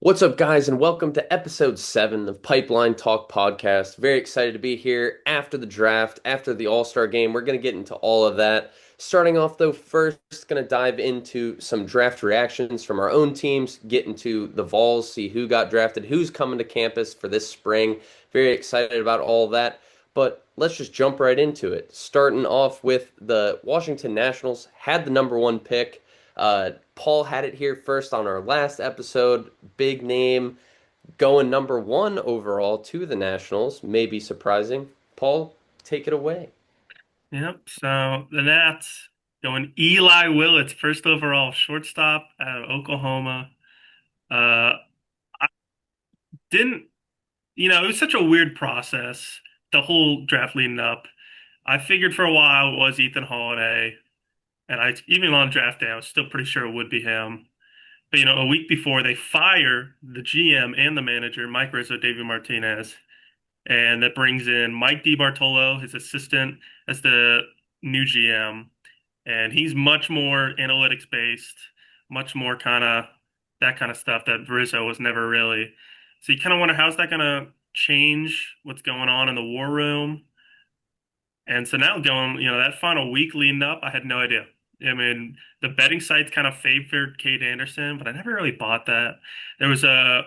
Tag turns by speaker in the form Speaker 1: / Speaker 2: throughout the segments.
Speaker 1: What's up, guys, and welcome to episode 7 of Pipeline Talk Podcast. Very excited to be here after the draft, after the All-Star game. We're going to get into all of that. Starting off, though, first, going to dive into some draft reactions from our own teams, get into the Vols, see who got drafted, who's coming to campus for this spring. Very excited about all that. But let's just jump right into it. Starting off with the Washington Nationals, had the number one pick. Paul had it here first on our last episode. Big name going number one overall to the Nationals. May be surprising. Paul, take it away.
Speaker 2: Yep. So the Nats going Eli Willits, first overall shortstop out of Oklahoma. I didn't, it was such a weird process, the whole draft leading up. I figured for a while it was Ethan Holiday, and even on draft day, I was still pretty sure it would be him. But a week before they fire the GM and the manager, Mike Rizzo, David Martinez, and that brings in Mike DiBartolo, his assistant, as the new GM. And he's much more analytics based, much more kind of that kind of stuff that Rizzo was never really. So you kind of wonder how's that going to change what's going on in the war room. And so now going, that final week leading up, I had no idea. I mean, the betting sites kind of favored Kate Anderson, but I never really bought that. There was the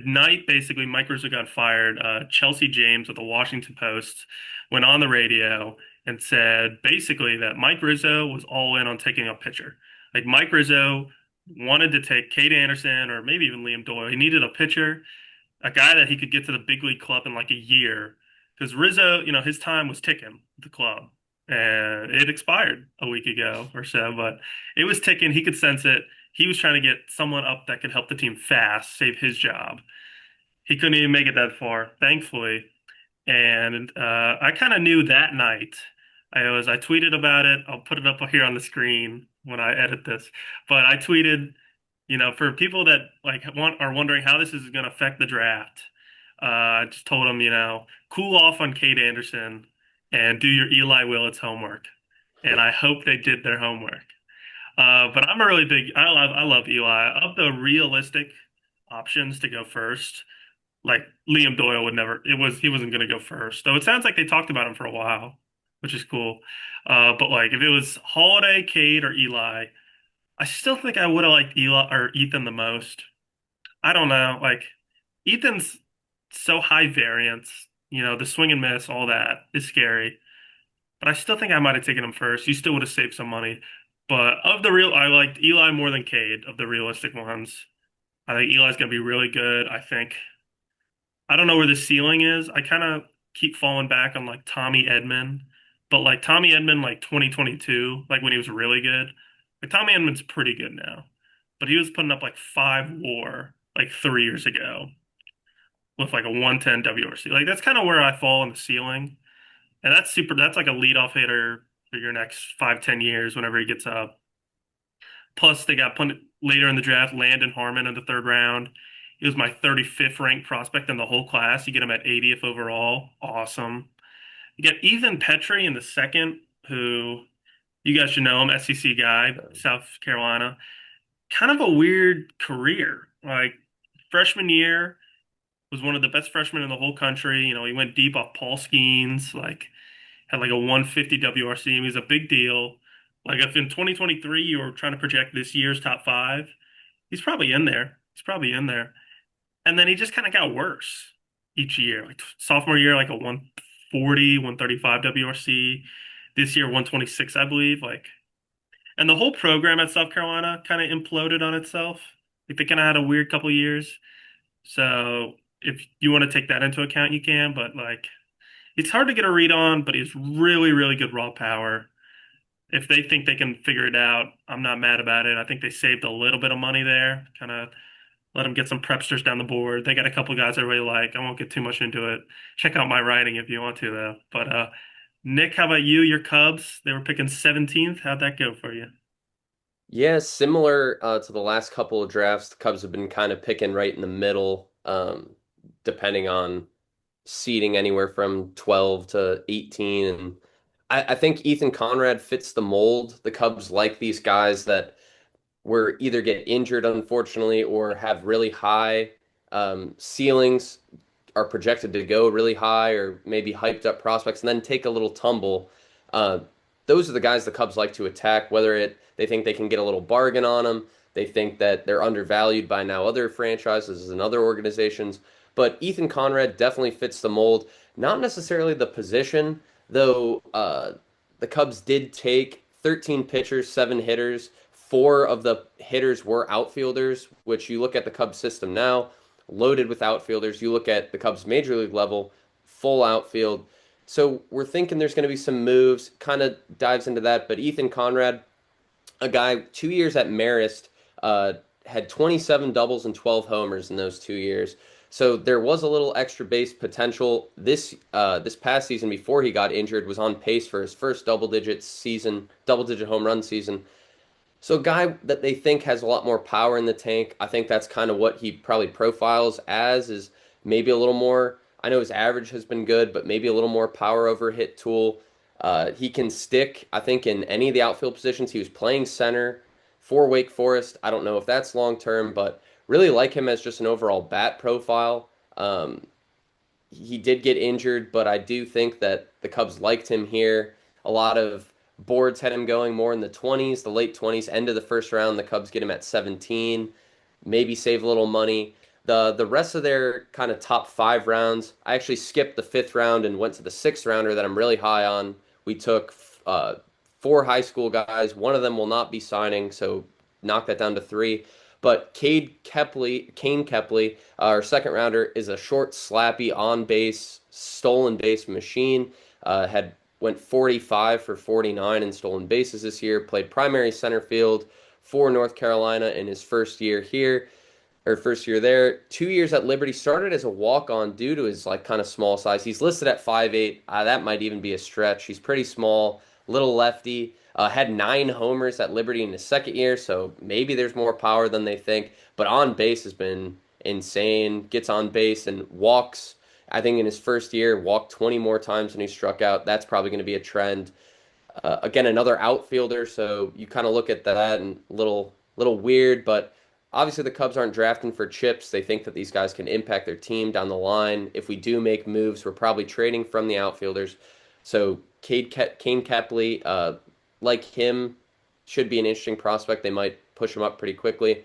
Speaker 2: night basically Mike Rizzo got fired. Chelsea James of the Washington Post went on the radio and said basically that Mike Rizzo was all in on taking a pitcher. Like Mike Rizzo wanted to take Kate Anderson or maybe even Liam Doyle. He needed a pitcher, a guy that he could get to the big league club in like a year. Because Rizzo, his time was ticking at the club. And it expired a week ago or so, but it was ticking. He could sense it. He was trying to get someone up that could help the team fast, save his job. He couldn't even make it that far, thankfully. And I kind of knew that night. I tweeted about it. I'll put it up here on the screen when I edit this. But I tweeted, for people that are wondering how this is going to affect the draft. I just told them, cool off on Kate Anderson and do your Eli Willits homework. And I hope they did their homework. But I'm a really big. I love Eli. Of the realistic options to go first, like Liam Doyle would never. He wasn't going to go first. Though it sounds like they talked about him for a while, which is cool. But like if it was Holiday, Cade, or Eli, I still think I would have liked Eli or Ethan the most. I don't know. Like Ethan's so high variance. The swing and miss, all that is scary. But I still think I might have taken him first. You still would have saved some money. But I liked Eli more than Cade of the realistic ones. I think Eli's gonna be really good. I don't know where the ceiling is. I kind of keep falling back on like Tommy Edman, but like Tommy Edman, like 2022, like when he was really good. Like Tommy Edman's pretty good now, but he was putting up like 5 WAR like 3 years ago with like a 110 WRC. Like that's kind of where I fall in the ceiling, and that's super. That's like a leadoff hitter for your next 5, 10 years whenever he gets up. Plus, they got put later in the draft, Landon Harmon in the third round. He was my 35th ranked prospect in the whole class. You get him at 80th overall. Awesome. You get Ethan Petrie in the second, who you guys should know him, SEC guy, South Carolina. Kind of a weird career. Like freshman year was one of the best freshmen in the whole country. He went deep off Paul Skeens, like had like a 150 WRC. He was a big deal. Like if in 2023 you were trying to project this year's top five, he's probably in there. He's probably in there. And then he just kind of got worse each year. Like sophomore year, like a 140, 135 WRC. This year, 126, I believe. And the whole program at South Carolina kind of imploded on itself. Like they kind of had a weird couple years. So if you want to take that into account, you can. But like, it's hard to get a read on, but he's really, really good raw power. If they think they can figure it out, I'm not mad about it. I think they saved a little bit of money there. Kind of let them get some prepsters down the board. They got a couple guys I really like. I won't get too much into it. Check out my writing if you want to, though. But Nick, how about you? Your Cubs? They were picking 17th. How'd that go for you?
Speaker 1: Yeah, similar to the last couple of drafts, the Cubs have been kind of picking right in the middle, depending on seeding anywhere from 12 to 18. And I think Ethan Conrad fits the mold. The Cubs like these guys that were either get injured, unfortunately, or have really high ceilings, are projected to go really high, or maybe hyped up prospects, and then take a little tumble. Uh, those are the guys the Cubs like to attack, whether they think they can get a little bargain on them, they think that they're undervalued by now other franchises and other organizations. But Ethan Conrad definitely fits the mold. Not necessarily the position, though. The Cubs did take 13 pitchers, 7 hitters. Four of the hitters were outfielders, which you look at the Cubs system now, loaded with outfielders. You look at the Cubs major league level, full outfield. So we're thinking there's going to be some moves, kind of dives into that. But Ethan Conrad, a guy 2 years at Marist, uh, had 27 doubles and 12 homers in those 2 years. So there was a little extra base potential. This past season, before he got injured, was on pace for his first double digit home run season. So a guy that they think has a lot more power in the tank. I think that's kind of what he probably profiles as, is maybe a little more. I know his average has been good, but maybe a little more power over hit tool. He can stick, I think, in any of the outfield positions. He was playing center for Wake Forest. I don't know if that's long term, but really like him as just an overall bat profile. Um, he did get injured, but I do think that the Cubs liked him here. A lot of boards had him going more in the 20s, the late 20s, end of the first round. The Cubs get him at 17, maybe save a little money. The rest of their kind of top 5 rounds, I actually skipped the 5th round and went to the 6th rounder that I'm really high on. We took 4 high school guys. One of them will not be signing, so knock that down to 3. But Kane Kepley, our 2nd rounder, is a short, slappy, on base, stolen base machine. Had went 45 for 49 in stolen bases this year. Played primary center field for North Carolina in his first year here, or first year there. 2 years at Liberty. Started as a walk-on due to his like kind of small size. He's listed at 5'8". That might even be a stretch. He's pretty small, little lefty. Had 9 homers at Liberty in his 2nd year, so maybe there's more power than they think. But on base has been insane. Gets on base and walks. I think in his first year, walked 20 more times than he struck out. That's probably going to be a trend. Again, another outfielder, so you kind of look at that and little weird, but obviously the Cubs aren't drafting for chips. They think that these guys can impact their team down the line. If we do make moves, we're probably trading from the outfielders. So Kane Kepley, like him, should be an interesting prospect. They might push him up pretty quickly.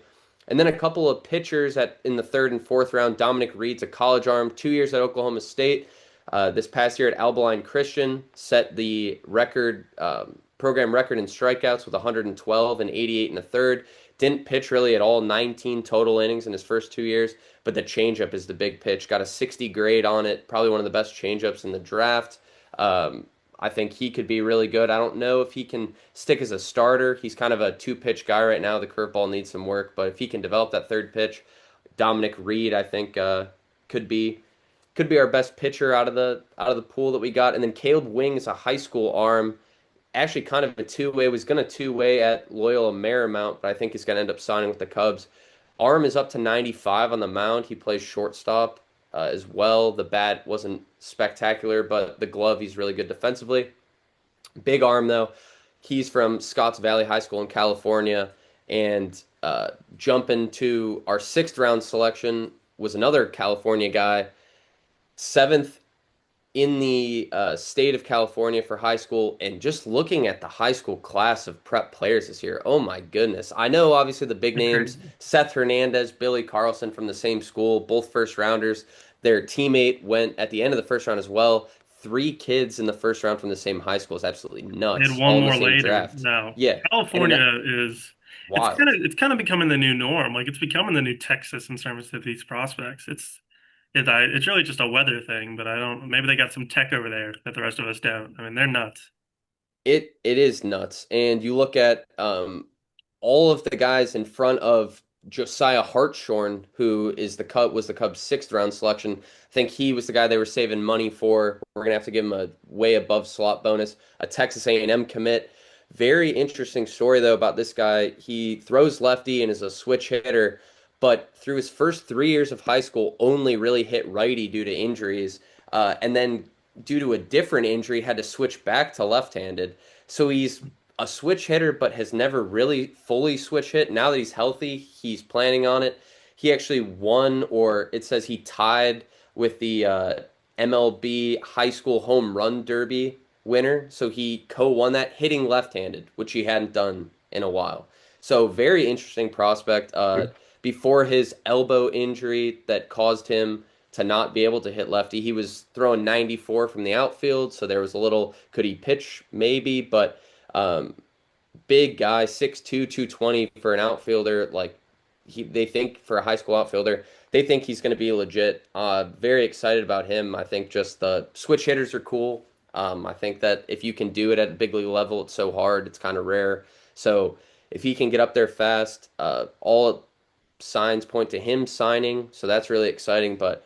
Speaker 1: And then a couple of pitchers in the 3rd and 4th round. Dominic Reed's a college arm, 2 years at Oklahoma State. This past year at Albaline Christian, set the program record in strikeouts with 112 and 88 and a third. Didn't pitch really at all, 19 total innings in his first 2 years, but the changeup is the big pitch. Got a 60 grade on it, probably one of the best changeups in the draft. I think he could be really good. I don't know if he can stick as a starter. He's kind of a two-pitch guy right now. The curveball needs some work, but if he can develop that third pitch, Dominic Reed, I think, could be our best pitcher out of the pool that we got. And then Caleb Wing is a high school arm, actually kind of a two-way. Was going to two-way at Loyola Marymount, but I think he's going to end up signing with the Cubs. Arm is up to 95 on the mound. He plays shortstop as well. The bat wasn't spectacular, but the glove, he's really good defensively. Big arm, though. He's from Scotts Valley High School in California. And jumping to our 6th round selection was another California guy, 7th in the state of California for high school. And just looking at the high school class of prep players this year, oh my goodness. I know obviously the big names,
Speaker 2: Crazy.
Speaker 1: Seth Hernandez, Billy Carlson from the same school, both 1st rounders. Their teammate went at the end of the 1st round as well. 3 kids in the 1st round from the same high school is absolutely
Speaker 2: They had
Speaker 1: nuts.
Speaker 2: one
Speaker 1: All in the
Speaker 2: more
Speaker 1: same
Speaker 2: later.
Speaker 1: draft.
Speaker 2: No,
Speaker 1: Yeah, and
Speaker 2: California is
Speaker 1: wild.
Speaker 2: it's kind of becoming the new norm. Like it's becoming the new Texas in terms of these prospects. It's really just a weather thing, but I don't. Maybe they got some tech over there that the rest of us don't. I mean, they're nuts.
Speaker 1: It is nuts. And you look at all of the guys in front of Josiah Hartshorn, who was the Cubs 6th round selection. I think he was the guy they were saving money for. We're gonna have to give him a way above slot bonus. A Texas A&M commit. Very interesting story though about this guy. He throws lefty and is a switch hitter, but through his first 3 years of high school, only really hit righty due to injuries. And then due to a different injury, had to switch back to left-handed. So he's a switch hitter, but has never really fully switch hit. Now that he's healthy, he's planning on it. He actually won, or it says he tied with the MLB High School Home Run Derby winner. So he co-won that hitting left-handed, which he hadn't done in a while. So very interesting prospect. Before his elbow injury that caused him to not be able to hit lefty, he was throwing 94 from the outfield. So there was a little, could he pitch? Maybe, but um, big guy, 6'2", 220 for an outfielder. Like they think for a high school outfielder, they think he's going to be legit. Very excited about him. I think just the switch hitters are cool. I think that if you can do it at a big league level, it's so hard. It's kind of rare. So if he can get up there fast, all signs point to him signing. So that's really exciting. But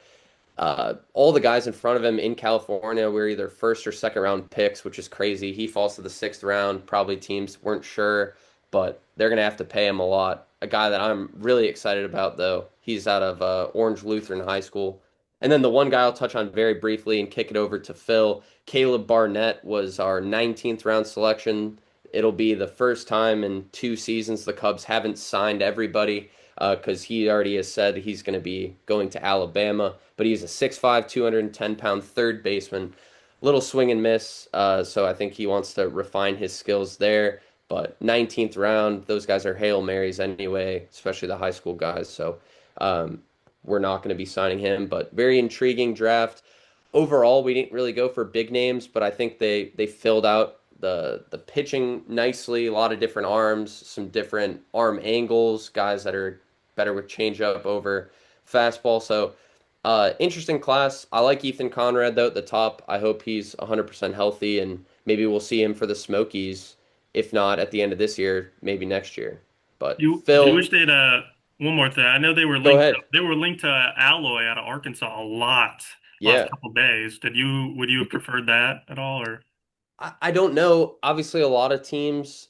Speaker 1: all the guys in front of him in California were either first or second round picks, which is crazy. He falls to the sixth round. Probably teams weren't sure, but they're going to have to pay him a lot. A guy that I'm really excited about, though, he's out of Orange Lutheran High School. And then the one guy I'll touch on very briefly and kick it over to Phil. Caleb Barnett was our 19th round selection. It'll be the first time in 2 seasons the Cubs haven't signed everybody because he already has said he's going to be going to Alabama. But he's a 6'5", 210-pound third baseman. Little swing and miss, so I think he wants to refine his skills there. But 19th round, those guys are Hail Marys anyway, especially the high school guys. So um, we're not going to be signing him. But very intriguing draft. Overall, we didn't really go for big names, but I think they filled out the pitching nicely. A lot of different arms, some different arm angles, guys that are better with changeup over fastball. So interesting class. I like Ethan Conrad though at the top. I hope he's 100% healthy and maybe we'll see him for the Smokies. If not at the end of this year, maybe next year. But
Speaker 2: Do you
Speaker 1: Phil,
Speaker 2: wish they'd one more thing? I know
Speaker 1: go ahead.
Speaker 2: they were linked to Alloy out of Arkansas a lot last
Speaker 1: Yeah.
Speaker 2: couple days. Did you would you have preferred that at all or
Speaker 1: I don't know. Obviously, a lot of teams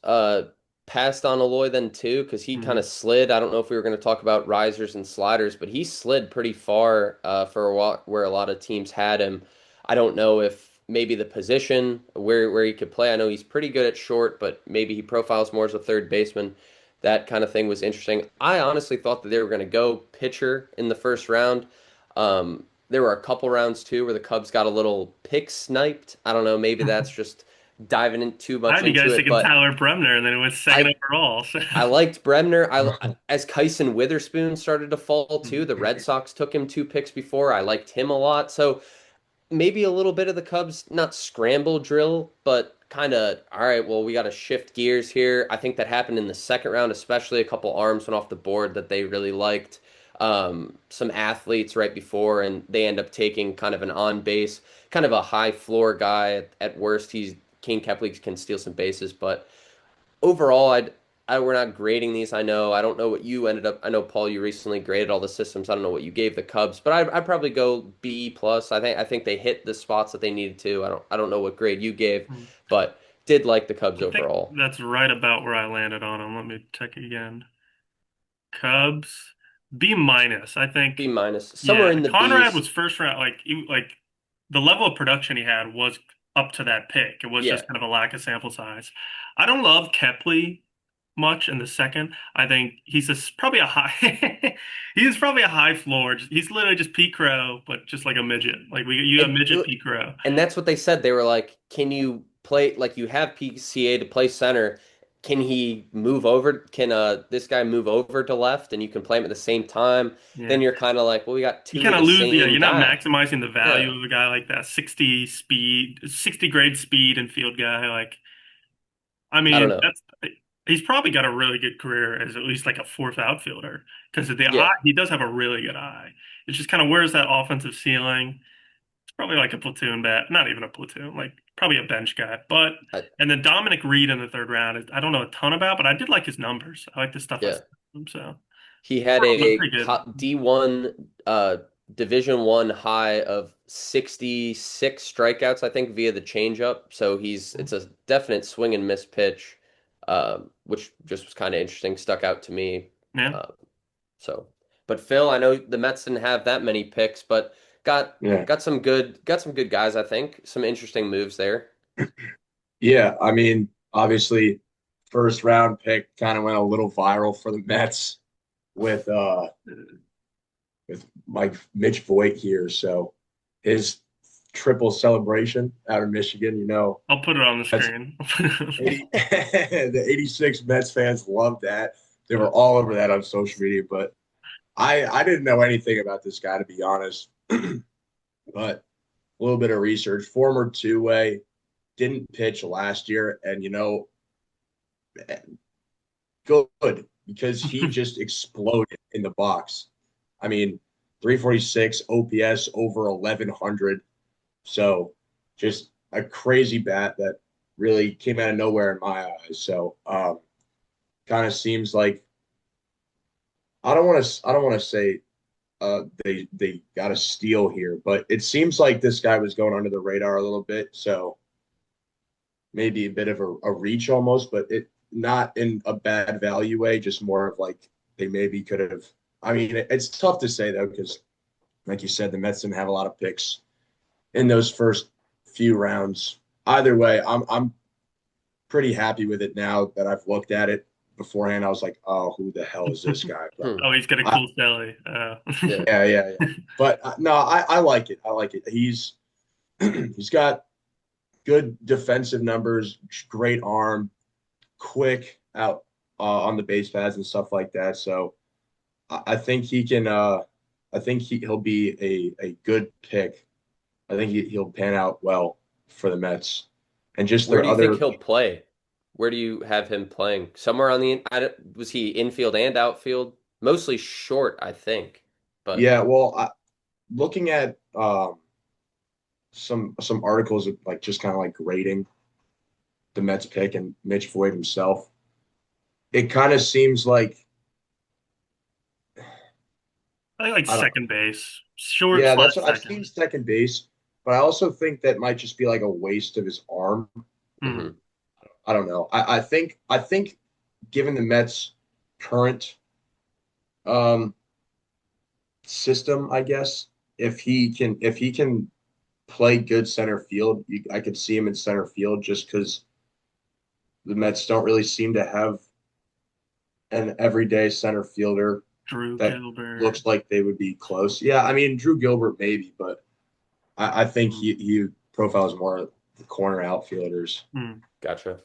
Speaker 1: passed on Aloy then too because he kind
Speaker 2: Mhm.
Speaker 1: of slid. I don't know if we were going to talk about risers and sliders, but he slid pretty far for a while where a lot of teams had him. I don't know if maybe the position where he could play. I know he's pretty good at short, but maybe he profiles more as a third baseman. That kind of thing was interesting. I honestly thought that they were going to go pitcher in the first round. There were a couple rounds too where the Cubs got a little pick sniped. I don't know, maybe that's just diving in too
Speaker 2: I
Speaker 1: much
Speaker 2: had you
Speaker 1: into
Speaker 2: guys
Speaker 1: it,
Speaker 2: taking
Speaker 1: but
Speaker 2: Tyler Bremner and then it was second
Speaker 1: I
Speaker 2: overall. So
Speaker 1: I liked Bremner. As Kyson Witherspoon started to fall too, the Red Sox took him 2 picks before. I liked him a lot. So maybe a little bit of the Cubs not scramble drill, but kind of all right, well, we got to shift gears here. I think that happened in the second round, especially a couple arms went off the board that they really liked. Some athletes right before, and they end up taking kind of an on base, kind of a high floor guy. At worst, he's King Kepley can steal some bases, but overall, we're not grading these. I know. I don't know what you ended up. I know Paul, you recently graded all the systems. I don't know what you gave the Cubs, but I'd probably go B plus. I think they hit the spots that they needed to. I don't know what grade you gave, but did like the Cubs
Speaker 2: I think
Speaker 1: overall.
Speaker 2: that's right about where I landed on him. Let me check again. Cubs B minus. I think
Speaker 1: B minus,
Speaker 2: yeah,
Speaker 1: somewhere in the
Speaker 2: Conrad
Speaker 1: B's.
Speaker 2: was first round. Like the level of production he had was up to that pick. It was
Speaker 1: Yeah,
Speaker 2: just kind of a lack of sample size. I don't love Kepley much in the second. I think probably a high. He's probably a high floor. He's literally just Pete Crow, but just like a midget. Like you have
Speaker 1: and
Speaker 2: midget Pete Crow.
Speaker 1: and that's what they said. They were like, "Can you play like you have PCA to play center? Can he move over? Can this guy move over to left, and you can play him at the same time?" Then
Speaker 2: Yeah.
Speaker 1: you're kind of like, "Well, we got
Speaker 2: You
Speaker 1: two
Speaker 2: kind
Speaker 1: of
Speaker 2: of
Speaker 1: the
Speaker 2: lose, yeah,
Speaker 1: same
Speaker 2: you're not
Speaker 1: guy."
Speaker 2: maximizing the value
Speaker 1: Yeah,
Speaker 2: of a guy like that. 60 speed, 60 grade speed and field guy. Like, I
Speaker 1: I don't
Speaker 2: mean,
Speaker 1: know.
Speaker 2: he's probably got a really good career as at least like a fourth outfielder because the eye,
Speaker 1: Yeah,
Speaker 2: he does have a really good eye. It's just kind of where's that offensive ceiling? It's probably like a platoon bat, not even a platoon, like probably a bench guy. But,
Speaker 1: I,
Speaker 2: and then Dominic Reed in the third round, I don't know a ton about, but I did like his numbers. I like the stuff I saw
Speaker 1: yeah.
Speaker 2: from him. So,
Speaker 1: He had a
Speaker 2: pretty good.
Speaker 1: D1 Division One high of 66 strikeouts, I think, via the changeup. So it's a definite swing and miss pitch, which just was kind of interesting, stuck out to me.
Speaker 2: Yeah.
Speaker 1: Uh, so, but Phil, I know the Mets didn't have that many picks, but got
Speaker 3: Yeah.
Speaker 1: got some good guys, I think. Some interesting moves there.
Speaker 3: Yeah. I mean, obviously. first round pick kind of went a little viral for the Mets with Mike Mitch Voigt here. So his triple celebration out of Michigan,
Speaker 2: I'll put it on the
Speaker 3: that's
Speaker 2: screen.
Speaker 3: 80 the 86 Mets fans loved that. They were all over that on social media, but I didn't know anything about this guy to be honest. But a little bit of research. Former two-way, didn't pitch last year, and good because he just exploded in the box. I mean, 346 OPS over 1100. So just a crazy bat that really came out of nowhere in my eyes. So kind of seems like I don't want to say they got a steal here, but it seems like this guy was going under the radar a little bit. So maybe a bit of a reach almost, but it not in a bad value way, just more of like they maybe could have. I mean, it's tough to say though, because like you said, the Mets didn't have a lot of picks in those first few rounds. Either way, I'm pretty happy with it now that I've looked at it beforehand. I was like, oh, who the hell is this guy? But
Speaker 1: Hmm.
Speaker 2: Oh, he's got a
Speaker 3: I,
Speaker 2: cool celly.
Speaker 1: Yeah.
Speaker 3: yeah. But no, I like it. I like it. He's got good defensive numbers, great arm, quick out on the base paths and stuff like that. So I think he can. I think he'll be a good pick. I think he'll pan out well for the Mets. And just
Speaker 1: Where
Speaker 3: their
Speaker 1: do you think
Speaker 3: other,
Speaker 1: he'll play? Where do you have him playing? Somewhere on the was he infield and outfield? Mostly short, I think. But
Speaker 3: yeah. Well, looking at some articles of like just kind of like grading the Mets pick and Mitch Voigt himself, it kind of seems like
Speaker 2: I like
Speaker 3: I don't know.
Speaker 2: second base, short
Speaker 3: Yeah,
Speaker 2: slash
Speaker 3: that's what I've seen
Speaker 2: second.
Speaker 3: second base, but I also think that might just be like a waste of his arm.
Speaker 2: Hmm.
Speaker 1: mhm.
Speaker 3: I don't know. I think given the Mets' current um, system, I guess if he can play good center field, I could see him in center field just because the Mets don't really seem to have an everyday center fielder
Speaker 2: Drew
Speaker 3: that
Speaker 2: Gilbert.
Speaker 3: looks like they would be close. Yeah, I mean Drew Gilbert maybe, but I think
Speaker 2: Hmm.
Speaker 3: he profiles more the corner outfielders.
Speaker 2: Hmm.
Speaker 1: Gotcha.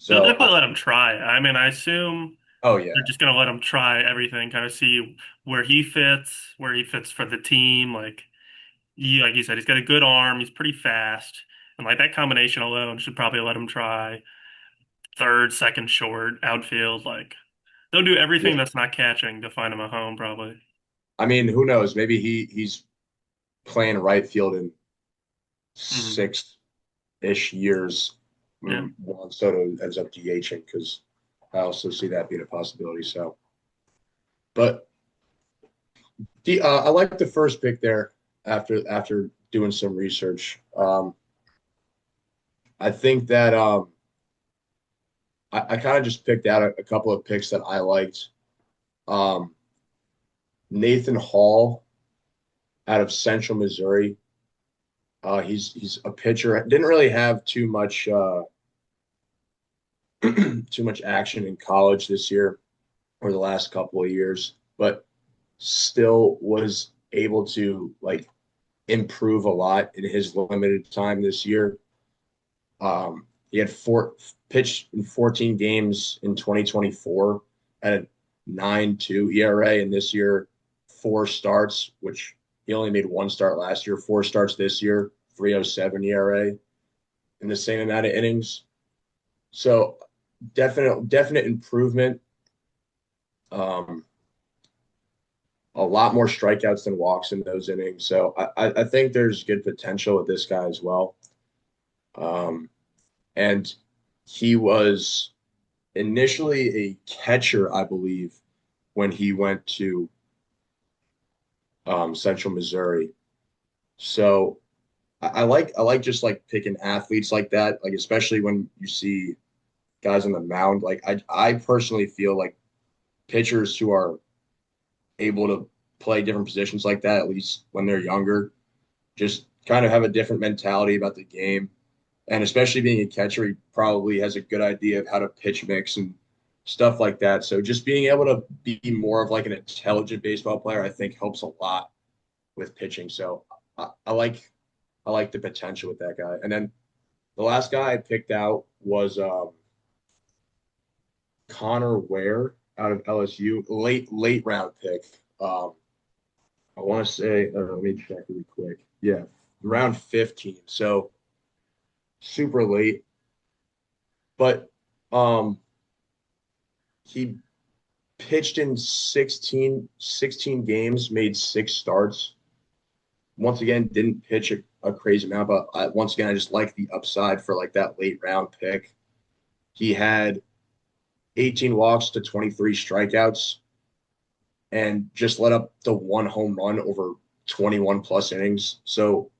Speaker 2: They'll
Speaker 3: So
Speaker 2: definitely let him try. I mean, I assume
Speaker 3: oh yeah,
Speaker 2: they're just gonna let him try everything, kind of see where he fits for the team. Like you said, he's got a good arm. He's pretty fast, and like that combination alone should probably let him try third, second, short, outfield. Like they'll do everything
Speaker 3: yeah.
Speaker 2: that's not catching to find him a home, probably.
Speaker 3: I mean, who knows? Maybe he's playing right field in
Speaker 2: Hmm.
Speaker 3: 6-ish years
Speaker 2: Yeah.
Speaker 3: when Juan Soto ends up DHing because I also see that being a possibility. So, but I like the first pick there after doing some research. I think that I kind of just picked out a couple of picks that I liked. Um, Nathan Hall out of Central Missouri. He's a pitcher. Didn't really have too much too much action in college this year or the last couple of years, but still was able to like improve a lot in his limited time this year. He had four pitched in 14 games in 2024 at a 9.2 ERA, and this year 4 starts, which he only made 1 start last year. 4 starts this year, 3.07 ERA in the same amount of innings. So definite improvement. Um, a lot more strikeouts than walks in those innings. So I think there's good potential with this guy as well. Um, and he was initially a catcher, I believe, when he went to Central Missouri. So I like just like picking athletes like that, like especially when you see guys on the mound. Like I personally feel like pitchers who are able to play different positions like that, at least when they're younger, just kind of have a different mentality about the game. And especially being a catcher, he probably has a good idea of how to pitch mix and stuff like that. So just being able to be more of like an intelligent baseball player, I think helps a lot with pitching. So I like the potential with that guy. And then the last guy I picked out was Connor Ware out of LSU, late round pick. I want to say, let me check really quick. Yeah, round 15. So super late, but um, he pitched in 16 games, made 6 starts. Once again, didn't pitch a crazy amount, but once again, I just like the upside for like that late round pick. He had 18 walks to 23 strikeouts and just let up the one home run over 21 plus innings. So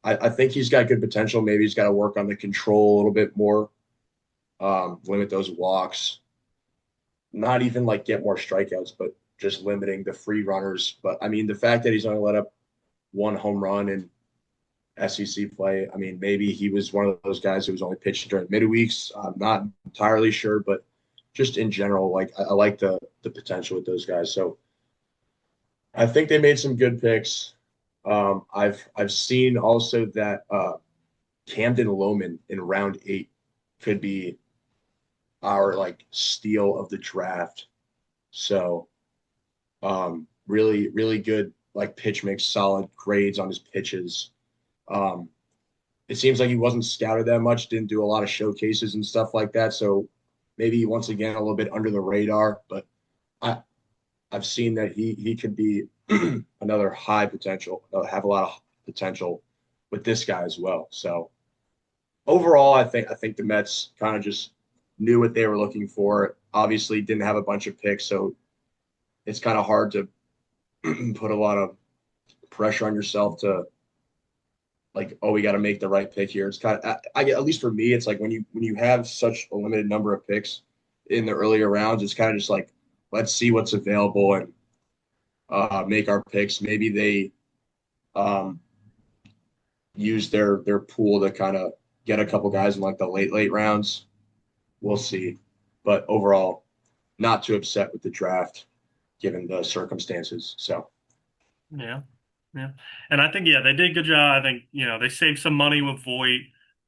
Speaker 3: I think he's got good potential. Maybe he's got to work on the control a little bit more, limit those walks, not even like get more strikeouts, but just limiting the free runners. But I mean, the fact that he's only let up one home run in SEC play, I mean, maybe he was one of those guys who was only pitching during midweeks. I'm not entirely sure, but just in general, like I like the potential with those guys. So I think they made some good picks. I've seen also that Camden Loman in round 8 could be our like steal of the draft. So really good like pitch mix, solid grades on his pitches. Um, it seems like he wasn't scouted that much, didn't do a lot of showcases and stuff like that. So maybe once again a little bit under the radar, but I I've seen that he could be another high potential, have a lot of potential with this guy as well. So overall, I think the Mets kind of just knew what they were looking for. Obviously, didn't have a bunch of picks, so it's kind of hard to put a lot of pressure on yourself to like, oh, we got to make the right pick here. It's kind of, at least for me, it's like when you have such a limited number of picks in the earlier rounds, it's kind of just like let's see what's available and make our picks. Maybe they um, use their pool to kind of get a couple guys in like the late rounds. We'll see, but overall, not too upset with the draft given the circumstances. So
Speaker 2: Yeah, yeah, and I think they did a good job. I think they saved some money with Voit.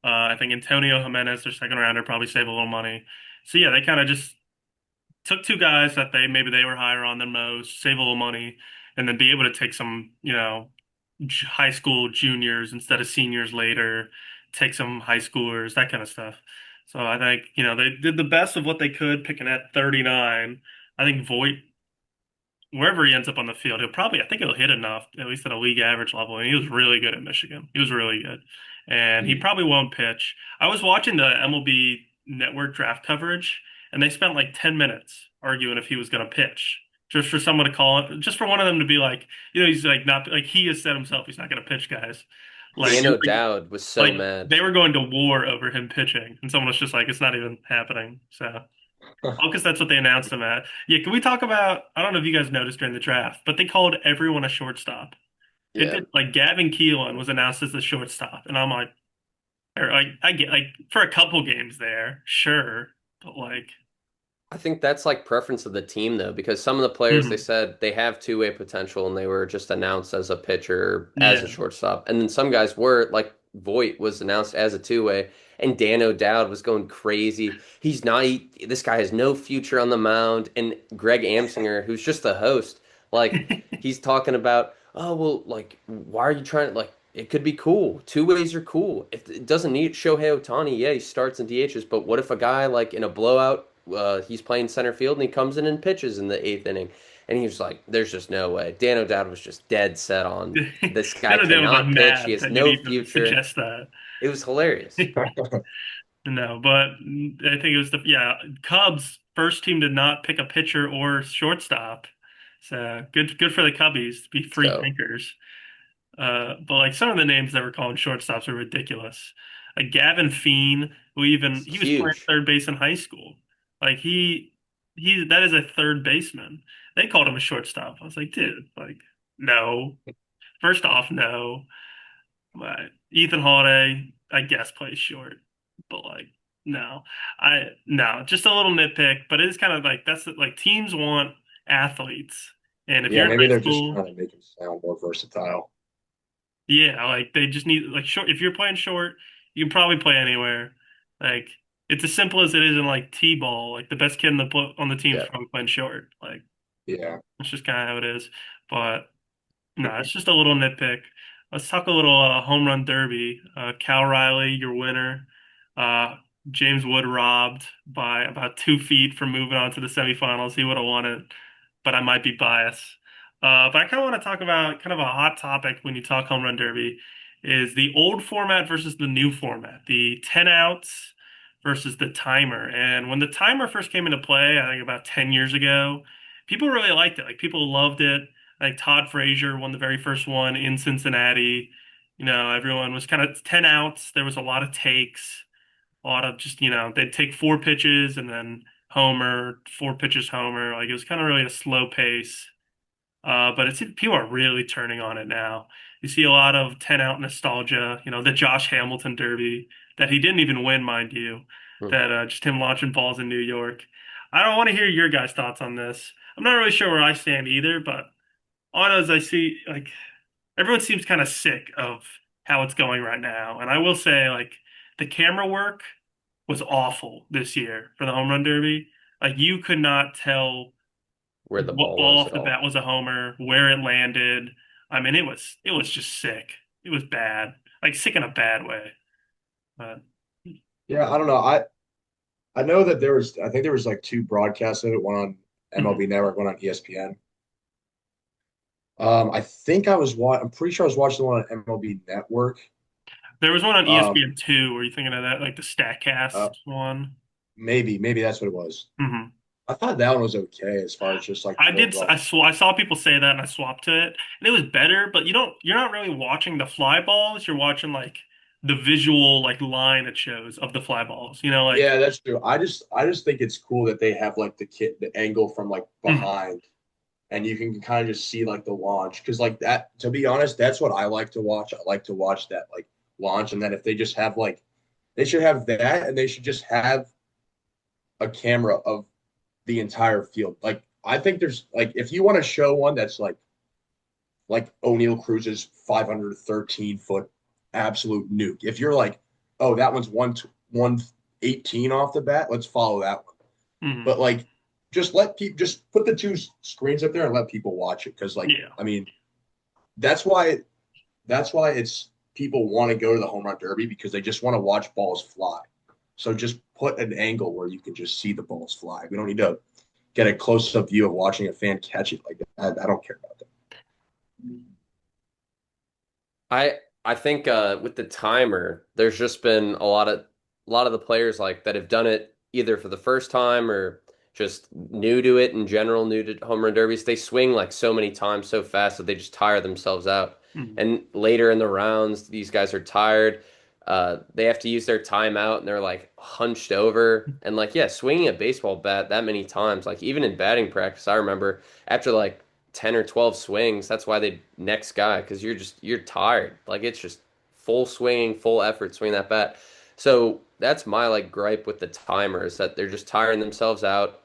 Speaker 2: I think Antonio Jimenez, their second rounder, probably saved a little money. So yeah, they kind of just took two guys that they were higher on than most, save a little money, and then be able to take some high school juniors instead of seniors later, take some high schoolers, that kind of stuff. So I think they did the best of what they could, picking at 39. I think Voit, wherever he ends up on the field, I think he'll hit enough, at least at a league average level. And he was really good at Michigan. He was really good. And he probably won't pitch. I was watching the MLB Network draft coverage, and they spent like 10 minutes arguing if he was going to pitch. Just for someone to call it, just for one of them to be like, he's like not like he has said himself, he's not going to pitch, guys. Like,
Speaker 1: Dano Dowd was so
Speaker 2: like
Speaker 1: mad.
Speaker 2: they were going to war over him pitching, and someone was just like, it's not even happening. So. Oh, because that's what they announced him at. Yeah, can we talk about? I don't know if you guys noticed during the draft, but they called everyone a shortstop. It
Speaker 1: Yeah.
Speaker 2: did like Gavin Keelan was announced as the shortstop, and I'm like, I get like for a couple games there, sure, but like,
Speaker 1: I think that's like preference of the team though, because some of the players they
Speaker 2: mhm,
Speaker 1: said they have two-way potential and they were just announced as a pitcher, as a
Speaker 2: yeah,
Speaker 1: shortstop. And then some guys were like Voit was announced as a two-way and Dano Dowd was going crazy. This guy has no future on the mound. And Greg Amsinger, who's just the host, like he's talking about, oh well, like why are you trying to like it could be cool. Two ways are cool. If it doesn't need Shohei Ohtani, yeah, he starts and DHs. But what if a guy like in a blowout, he's playing center field and he comes in and pitches in the eighth inning, and he was like, "There's just no way." Dan O'Dowd was just dead set on this guy
Speaker 2: none of them was like
Speaker 1: cannot pitch. He
Speaker 2: mad
Speaker 1: has
Speaker 2: that you'd
Speaker 1: no
Speaker 2: even
Speaker 1: future.
Speaker 2: suggest that.
Speaker 1: It was hilarious.
Speaker 2: No, but I think it was Cubs first team to not pick a pitcher or shortstop. So good for the Cubbies to be free
Speaker 1: So
Speaker 2: thinkers. But like some of the names that were called shortstops are ridiculous. Like Gavin Feen, who even
Speaker 1: it's
Speaker 2: he was playing
Speaker 1: huge.
Speaker 2: third base in high school. Like he that is a third baseman. They called him a shortstop. I was like, dude, like no. First off, no. But Ethan Holiday, I guess, plays short. but like no, no, just a little nitpick, but it is kind of like like teams want athletes, and if
Speaker 3: Yeah,
Speaker 2: you're in
Speaker 3: maybe
Speaker 2: high
Speaker 3: they're just
Speaker 2: school,
Speaker 3: trying to make him sound more versatile.
Speaker 2: yeah, like they just need like short. If you're playing short, you can probably play anywhere. Like it's as simple as it is in like t-ball. Like the best kid on the team is
Speaker 1: Yeah.
Speaker 2: probably playing short. Like
Speaker 3: Yeah.
Speaker 2: that's just kind of how it is. But no, it's just a little nitpick. Let's talk a little home run derby. Cal Riley, your winner. Uh, James Wood robbed by about 2 feet from moving on to the semifinals. He would have won it, but I might be biased. But I kind of want to talk about kind of a hot topic when you talk home run derby is the old format versus the new format, the 10 outs versus the timer. And when the timer first came into play, I think about 10 years ago, people really liked it. Like people loved it. Like Todd Frazier won the very first one in Cincinnati. Everyone was kind of 10 outs. There was a lot of takes, a lot of just, they'd take 4 pitches and then homer, 4 pitches homer. Like it was kind of really a slow pace. But it's people are really turning on it now. You see a lot of 10 out nostalgia, the Josh Hamilton Derby that he didn't even win, mind you,
Speaker 1: Hmm.
Speaker 2: that just him launching balls in New York. I don't want to hear your guys' thoughts on this. I'm not really sure where I stand either, but on as I see, like everyone seems kind of sick of how it's going right now. And I will say, like the camera work was awful this year for the home run derby. Like you could not tell
Speaker 1: Where the
Speaker 2: what
Speaker 1: ball
Speaker 2: ball
Speaker 1: was
Speaker 2: off
Speaker 1: at
Speaker 2: the
Speaker 1: all.
Speaker 2: bat was a homer, where it landed. I mean, it was just sick. It was bad, like sick in a bad way. But
Speaker 3: Yeah, I don't know. I know that I think there was like two broadcasts of it, one on
Speaker 2: mhm.
Speaker 3: MLB Network, one on ESPN. I'm pretty sure I was watching the one on MLB Network.
Speaker 2: There was one on
Speaker 3: Um,
Speaker 2: ESPN two. Were you thinking of that, like the
Speaker 3: uh,
Speaker 2: Statcast one?
Speaker 3: maybe that's what it was.
Speaker 2: Hmm.
Speaker 3: I thought that one was okay as far as just like
Speaker 2: I
Speaker 3: the
Speaker 2: did.
Speaker 3: overall.
Speaker 2: I saw people say that, and I swapped to it, and it was better. But you're not really watching the fly balls. You're watching like the visual like line it shows of the fly balls. Like
Speaker 3: Yeah, that's true. I just think it's cool that they have like the angle from like
Speaker 2: mhm,
Speaker 3: behind, and you can kind of just see like the launch because like that. To be honest, that's what I like to watch. I like to watch that like launch, and then if they just have like they should have that, and they should just have a camera of the entire field. Like I think there's like if you want to show one that's like O'Neal Cruz's 513-foot absolute nuke. If you're like, oh, that one's 118 off the bat, let's follow that one.
Speaker 2: mhm.
Speaker 3: But like, just put the two screens up there and let people watch it because like
Speaker 2: Yeah.
Speaker 3: I mean that's why that's why it's people want to go to the home run derby because they just want to watch balls fly. So just put an angle where you can just see the balls fly. We don't need to get a close up view of watching a fan catch it like that. I don't care about that.
Speaker 1: I think with the timer, there's just been a lot of the players like that have done it either for the first time or just new to it in general, new to home run derbies. They swing like so many times so fast that they just tire themselves out.
Speaker 2: Mhm.
Speaker 1: And later in the rounds, these guys are tired. They have to use their timeout and they're like hunched over and like yeah, swinging a baseball bat that many times, like even in batting practice, I remember after like 10 or 12 swings. That's why they next guy because you're tired. Like it's just full swinging, full effort swinging that bat. So that's my like gripe with the timer is that they're just tiring themselves out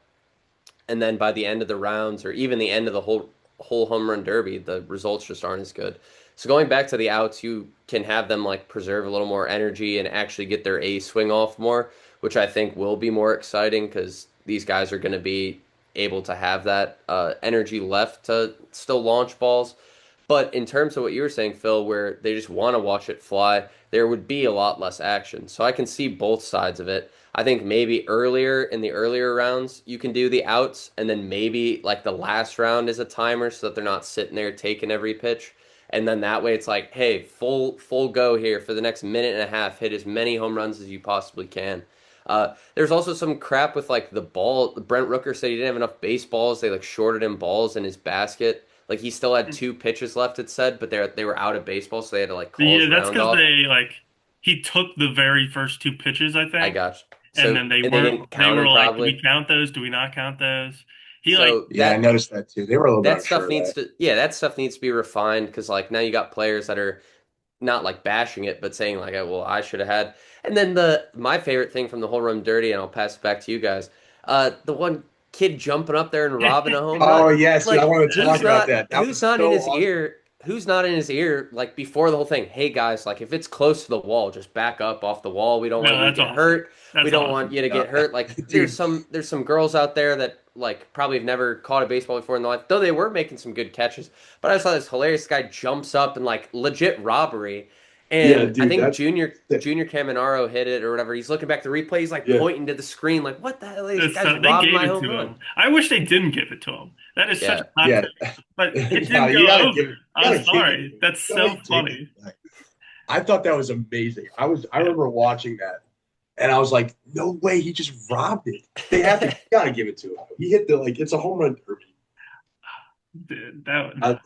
Speaker 1: and then by the end of the rounds or even the end of the whole home run derby, the results just aren't as good. So going back to the outs, you can have them like preserve a little more energy and actually get their A swing off more, which I think will be more exciting because these guys are going to be able to have that energy left to still launch balls. But in terms of what you were saying, Phil, where they just want to watch it fly, there would be a lot less action. So I can see both sides of it. I think maybe earlier in the earlier rounds you can do the outs, and then maybe like the last round is a timer so that they're not sitting there taking every pitch. And then that way it's like, hey, full go here for the next minute and a half. Hit as many home runs as you possibly can. There's also some crap with like the ball. Brent Rooker said he didn't have enough baseballs. They like shorted him balls in his basket. Like he still had 2 pitches left, it said, but they were out of baseball, so they had to like call
Speaker 2: Yeah,
Speaker 1: his
Speaker 2: that's
Speaker 1: round
Speaker 2: because
Speaker 1: off.
Speaker 2: they like he took the very first 2 pitches, I
Speaker 1: I
Speaker 2: think,
Speaker 1: got you.
Speaker 2: and
Speaker 1: So
Speaker 2: then they
Speaker 1: and they
Speaker 2: weren't.
Speaker 1: didn't
Speaker 2: They
Speaker 1: count
Speaker 2: were
Speaker 1: him
Speaker 2: like, "Do we
Speaker 1: probably.
Speaker 2: count those? Do we not count those?" He like,
Speaker 1: So
Speaker 3: Yeah, I noticed that too. They were a little bit
Speaker 1: that stuff
Speaker 3: unsure of
Speaker 1: needs
Speaker 3: that.
Speaker 1: to yeah that stuff needs to be refined because like now you got players that are not like bashing it, but saying like, oh, well, I should have had. And then the my favorite thing from the whole run dirty, and I'll pass it back to you guys. The one kid jumping up there and robbing a home run.
Speaker 3: Oh yes, I
Speaker 1: Like,
Speaker 3: want to talk about that. That
Speaker 1: who's
Speaker 3: was
Speaker 1: not in
Speaker 3: so
Speaker 1: his
Speaker 3: awesome.
Speaker 1: ear? Who's not in his ear? Like before the whole thing. Hey guys, like if it's close to the wall, just back up off the wall. We don't want
Speaker 2: No,
Speaker 1: you to
Speaker 2: that's
Speaker 1: get
Speaker 2: awesome.
Speaker 1: hurt. We
Speaker 2: That's
Speaker 1: don't want
Speaker 2: awesome.
Speaker 1: you to
Speaker 3: Uh,
Speaker 1: get hurt. Like
Speaker 3: dude,
Speaker 1: there's some girls out there that like probably have never caught a baseball before in their life, though they were making some good catches. But I saw this hilarious guy jumps up and like legit robbery.
Speaker 3: yeah,
Speaker 1: And I
Speaker 3: dude,
Speaker 1: think
Speaker 3: that's
Speaker 1: Junior Caminaro hit it or whatever. He's looking back to replay. He's like
Speaker 3: yeah,
Speaker 1: pointing to the screen, like, "What the hell? These
Speaker 2: It's,
Speaker 1: guys
Speaker 2: they
Speaker 1: robbed
Speaker 2: gave
Speaker 1: my
Speaker 2: it
Speaker 1: home
Speaker 2: to
Speaker 1: run."
Speaker 2: him. I wish they didn't give it to him. That is such
Speaker 1: Yeah,
Speaker 2: a hot
Speaker 3: yeah.
Speaker 2: take. But it
Speaker 3: No,
Speaker 2: didn't
Speaker 3: you
Speaker 2: go
Speaker 3: gotta
Speaker 2: over.
Speaker 3: give it. You
Speaker 2: I'm
Speaker 3: gotta give it.
Speaker 2: sorry. That's so
Speaker 3: Somebody take
Speaker 2: funny.
Speaker 3: it. I thought that was amazing. I
Speaker 2: Yeah.
Speaker 3: remember watching that, and I was like, no way, he just robbed it. They have to. You gotta give it to him. He hit the like. It's a home run derby.
Speaker 2: Dude, that
Speaker 3: I,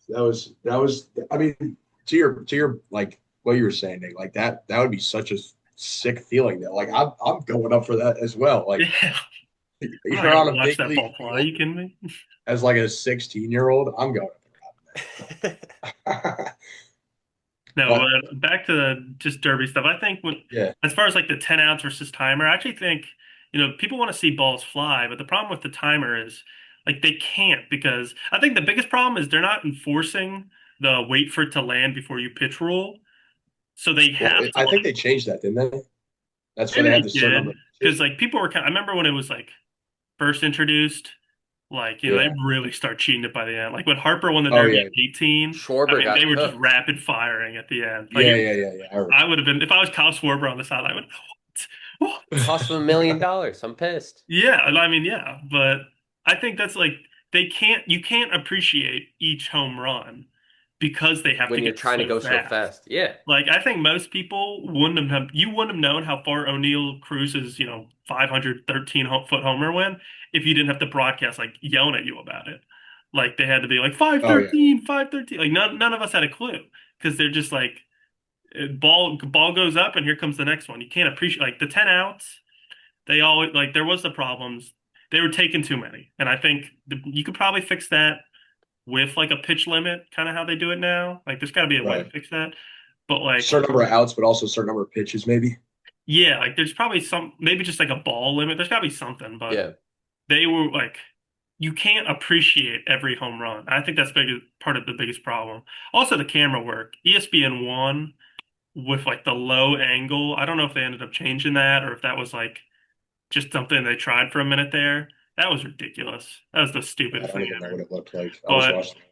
Speaker 3: that was. I mean, to your like what you were saying, Nick. Like that would be such a sick feeling. That like I'm going up for that as well. Like
Speaker 2: yeah. I'm not
Speaker 3: you're on
Speaker 2: gonna
Speaker 3: a
Speaker 2: watch
Speaker 3: big
Speaker 2: that
Speaker 3: league
Speaker 2: ball fly. Are
Speaker 3: field
Speaker 2: you kidding me?
Speaker 3: as like a 16-year-old. I'm going up for that.
Speaker 2: No,
Speaker 3: But
Speaker 2: but back to the just derby stuff. I think when
Speaker 3: yeah,
Speaker 2: as far as like the 10 outs versus timer, I actually think, people want to see balls fly, but the problem with the timer is like they can't because I think the biggest problem is they're not enforcing the wait for it to land before you pitch rule. So they
Speaker 3: well,
Speaker 2: have to
Speaker 3: I think
Speaker 2: like
Speaker 3: they changed that, didn't they? That's why
Speaker 2: maybe
Speaker 3: they have
Speaker 2: they
Speaker 3: the certain
Speaker 2: did
Speaker 3: number of
Speaker 2: because
Speaker 3: pitches.
Speaker 2: like people were kind I remember when it was like first introduced, like, they
Speaker 3: Yeah.
Speaker 2: really start cheating it by the end. Like when Harper won the
Speaker 3: Oh
Speaker 2: Derby
Speaker 3: yeah.
Speaker 2: at 18, I
Speaker 1: Schwarber
Speaker 2: mean, they
Speaker 1: got
Speaker 2: were just
Speaker 1: cooked.
Speaker 2: rapid firing at the end. Like
Speaker 3: Yeah, yeah, yeah, yeah. I remember.
Speaker 2: I would have been if I was Kyle Schwarber on the side, I would what? What?
Speaker 1: Cost him $1 million. I'm pissed.
Speaker 2: Yeah, I mean, yeah, but I think that's like you can't appreciate each home run because they have to
Speaker 1: When you're
Speaker 2: get
Speaker 1: trying to
Speaker 2: so
Speaker 1: go so
Speaker 2: fast.
Speaker 1: fast. Yeah.
Speaker 2: Like I think most people you wouldn't have known how far O'Neill Cruz's 513-foot homer went if you didn't have to broadcast like yelling at you about it. Like they had to be like
Speaker 3: Oh yeah.
Speaker 2: 513, 513. Like none of us had a clue because they're just like ball goes up and here comes the next one. You can't appreciate like the 10 outs. They all like there was the problems. They were taking too many, and I think you could probably fix that with like a pitch limit, kind of how they do it now. Like there's got to be a way to
Speaker 3: Right.
Speaker 2: fix that. But like,
Speaker 3: Certain number of outs, but also certain number of pitches, maybe.
Speaker 2: yeah, like there's probably maybe just like a ball limit. There's got to be something, but
Speaker 1: Yeah.
Speaker 2: they were like, you can't appreciate every home run. I think that's part of the biggest problem. Also, the camera work. ESPN one with like the low angle. I don't know if they ended up changing that or if that was like just something they tried for a minute there. That was ridiculous. That was the
Speaker 3: I
Speaker 2: stupidest
Speaker 3: don't
Speaker 2: thing
Speaker 3: even know
Speaker 2: ever.
Speaker 3: what it looked like. I was
Speaker 2: But
Speaker 3: watching.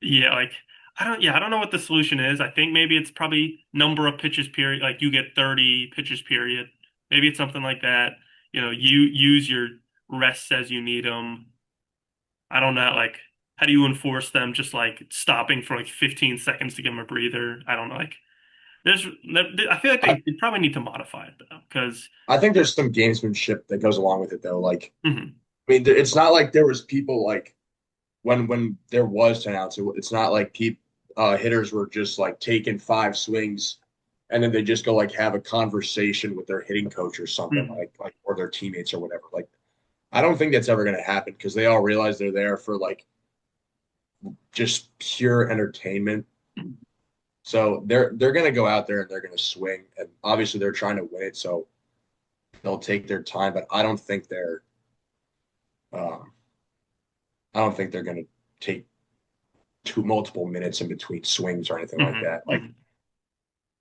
Speaker 2: yeah, like I don't know what the solution is. I think maybe it's probably number of pitches period. Like you get 30 pitches period. Maybe it's something like that. You use your rests as you need them. I don't know. Like, how do you enforce them just like stopping for like 15 seconds to give them a breather? I don't know. Like, I feel like
Speaker 3: I
Speaker 2: they probably need to modify it though, because
Speaker 3: I think there's some gamesmanship that goes along with it, though. Like,
Speaker 2: mhm.
Speaker 3: I mean, it's not like there was people like when there was 10 outs. It's not like hitters were just like taking 5 swings and then they just go like have a conversation with their hitting coach or something
Speaker 2: Mhm.
Speaker 3: like or their teammates or whatever. Like, I don't think that's ever going to happen because they all realize they're there for like just pure entertainment. So they're going to go out there and they're going to swing, and obviously they're trying to win it, so they'll take their time. But um, I don't think they're going to take two multiple minutes in between swings or anything like
Speaker 2: Mhm.
Speaker 3: that. Like,
Speaker 2: Mhm.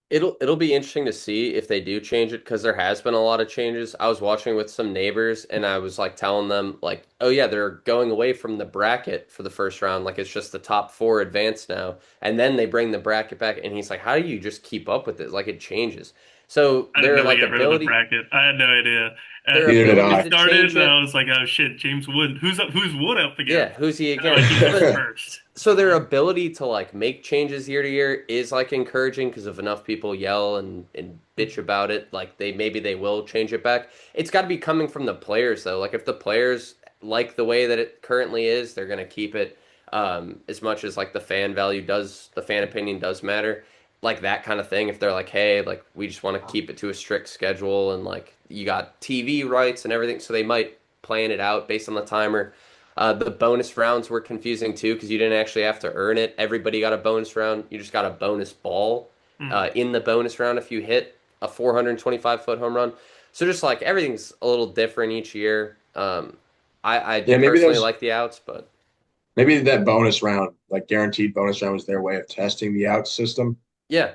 Speaker 1: It'll be interesting to see if they do change it because there has been a lot of changes. I was watching with some neighbors and I was like telling them like, oh yeah, they're going away from the bracket for the first round. Like it's just the top four advance now, and then they bring the bracket back. And he's like, how do you just keep up with it? Like it changes. So
Speaker 2: I didn't know they got rid of the bracket. I had no idea.
Speaker 1: their
Speaker 2: And
Speaker 3: neither did
Speaker 2: it
Speaker 1: ability
Speaker 3: I.
Speaker 1: to
Speaker 2: started,
Speaker 1: change
Speaker 2: and I
Speaker 1: it.
Speaker 2: was like, "Oh shit, James Wood. Who's Wood up
Speaker 1: Yeah,
Speaker 2: against?"
Speaker 1: who's he
Speaker 2: And they're like,
Speaker 1: against?
Speaker 2: "He finished
Speaker 1: But
Speaker 2: first."
Speaker 1: so
Speaker 2: I'm
Speaker 1: their
Speaker 2: like,
Speaker 1: ability to like make changes year to year is like encouraging because if enough people yell and bitch about it, like maybe they will change it back. It's got to be coming from the players though. Like if the players like the way that it currently is, they're gonna keep it. As much as like the fan opinion does matter. Like that kind of thing. If they're like, hey, like we just want to keep it to a strict schedule and like you got TV rights and everything, so they might plan it out based on the timer. The bonus rounds were confusing too because you didn't actually have to earn it. Everybody got a bonus round. You just got a bonus ball.
Speaker 2: Mm.
Speaker 1: in the bonus round if you hit a 425-foot home run. So just like everything's a little different each year. I
Speaker 3: Yeah,
Speaker 1: personally like the outs, but
Speaker 3: maybe that bonus round, like guaranteed bonus round, was their way of testing the out system.
Speaker 1: yeah,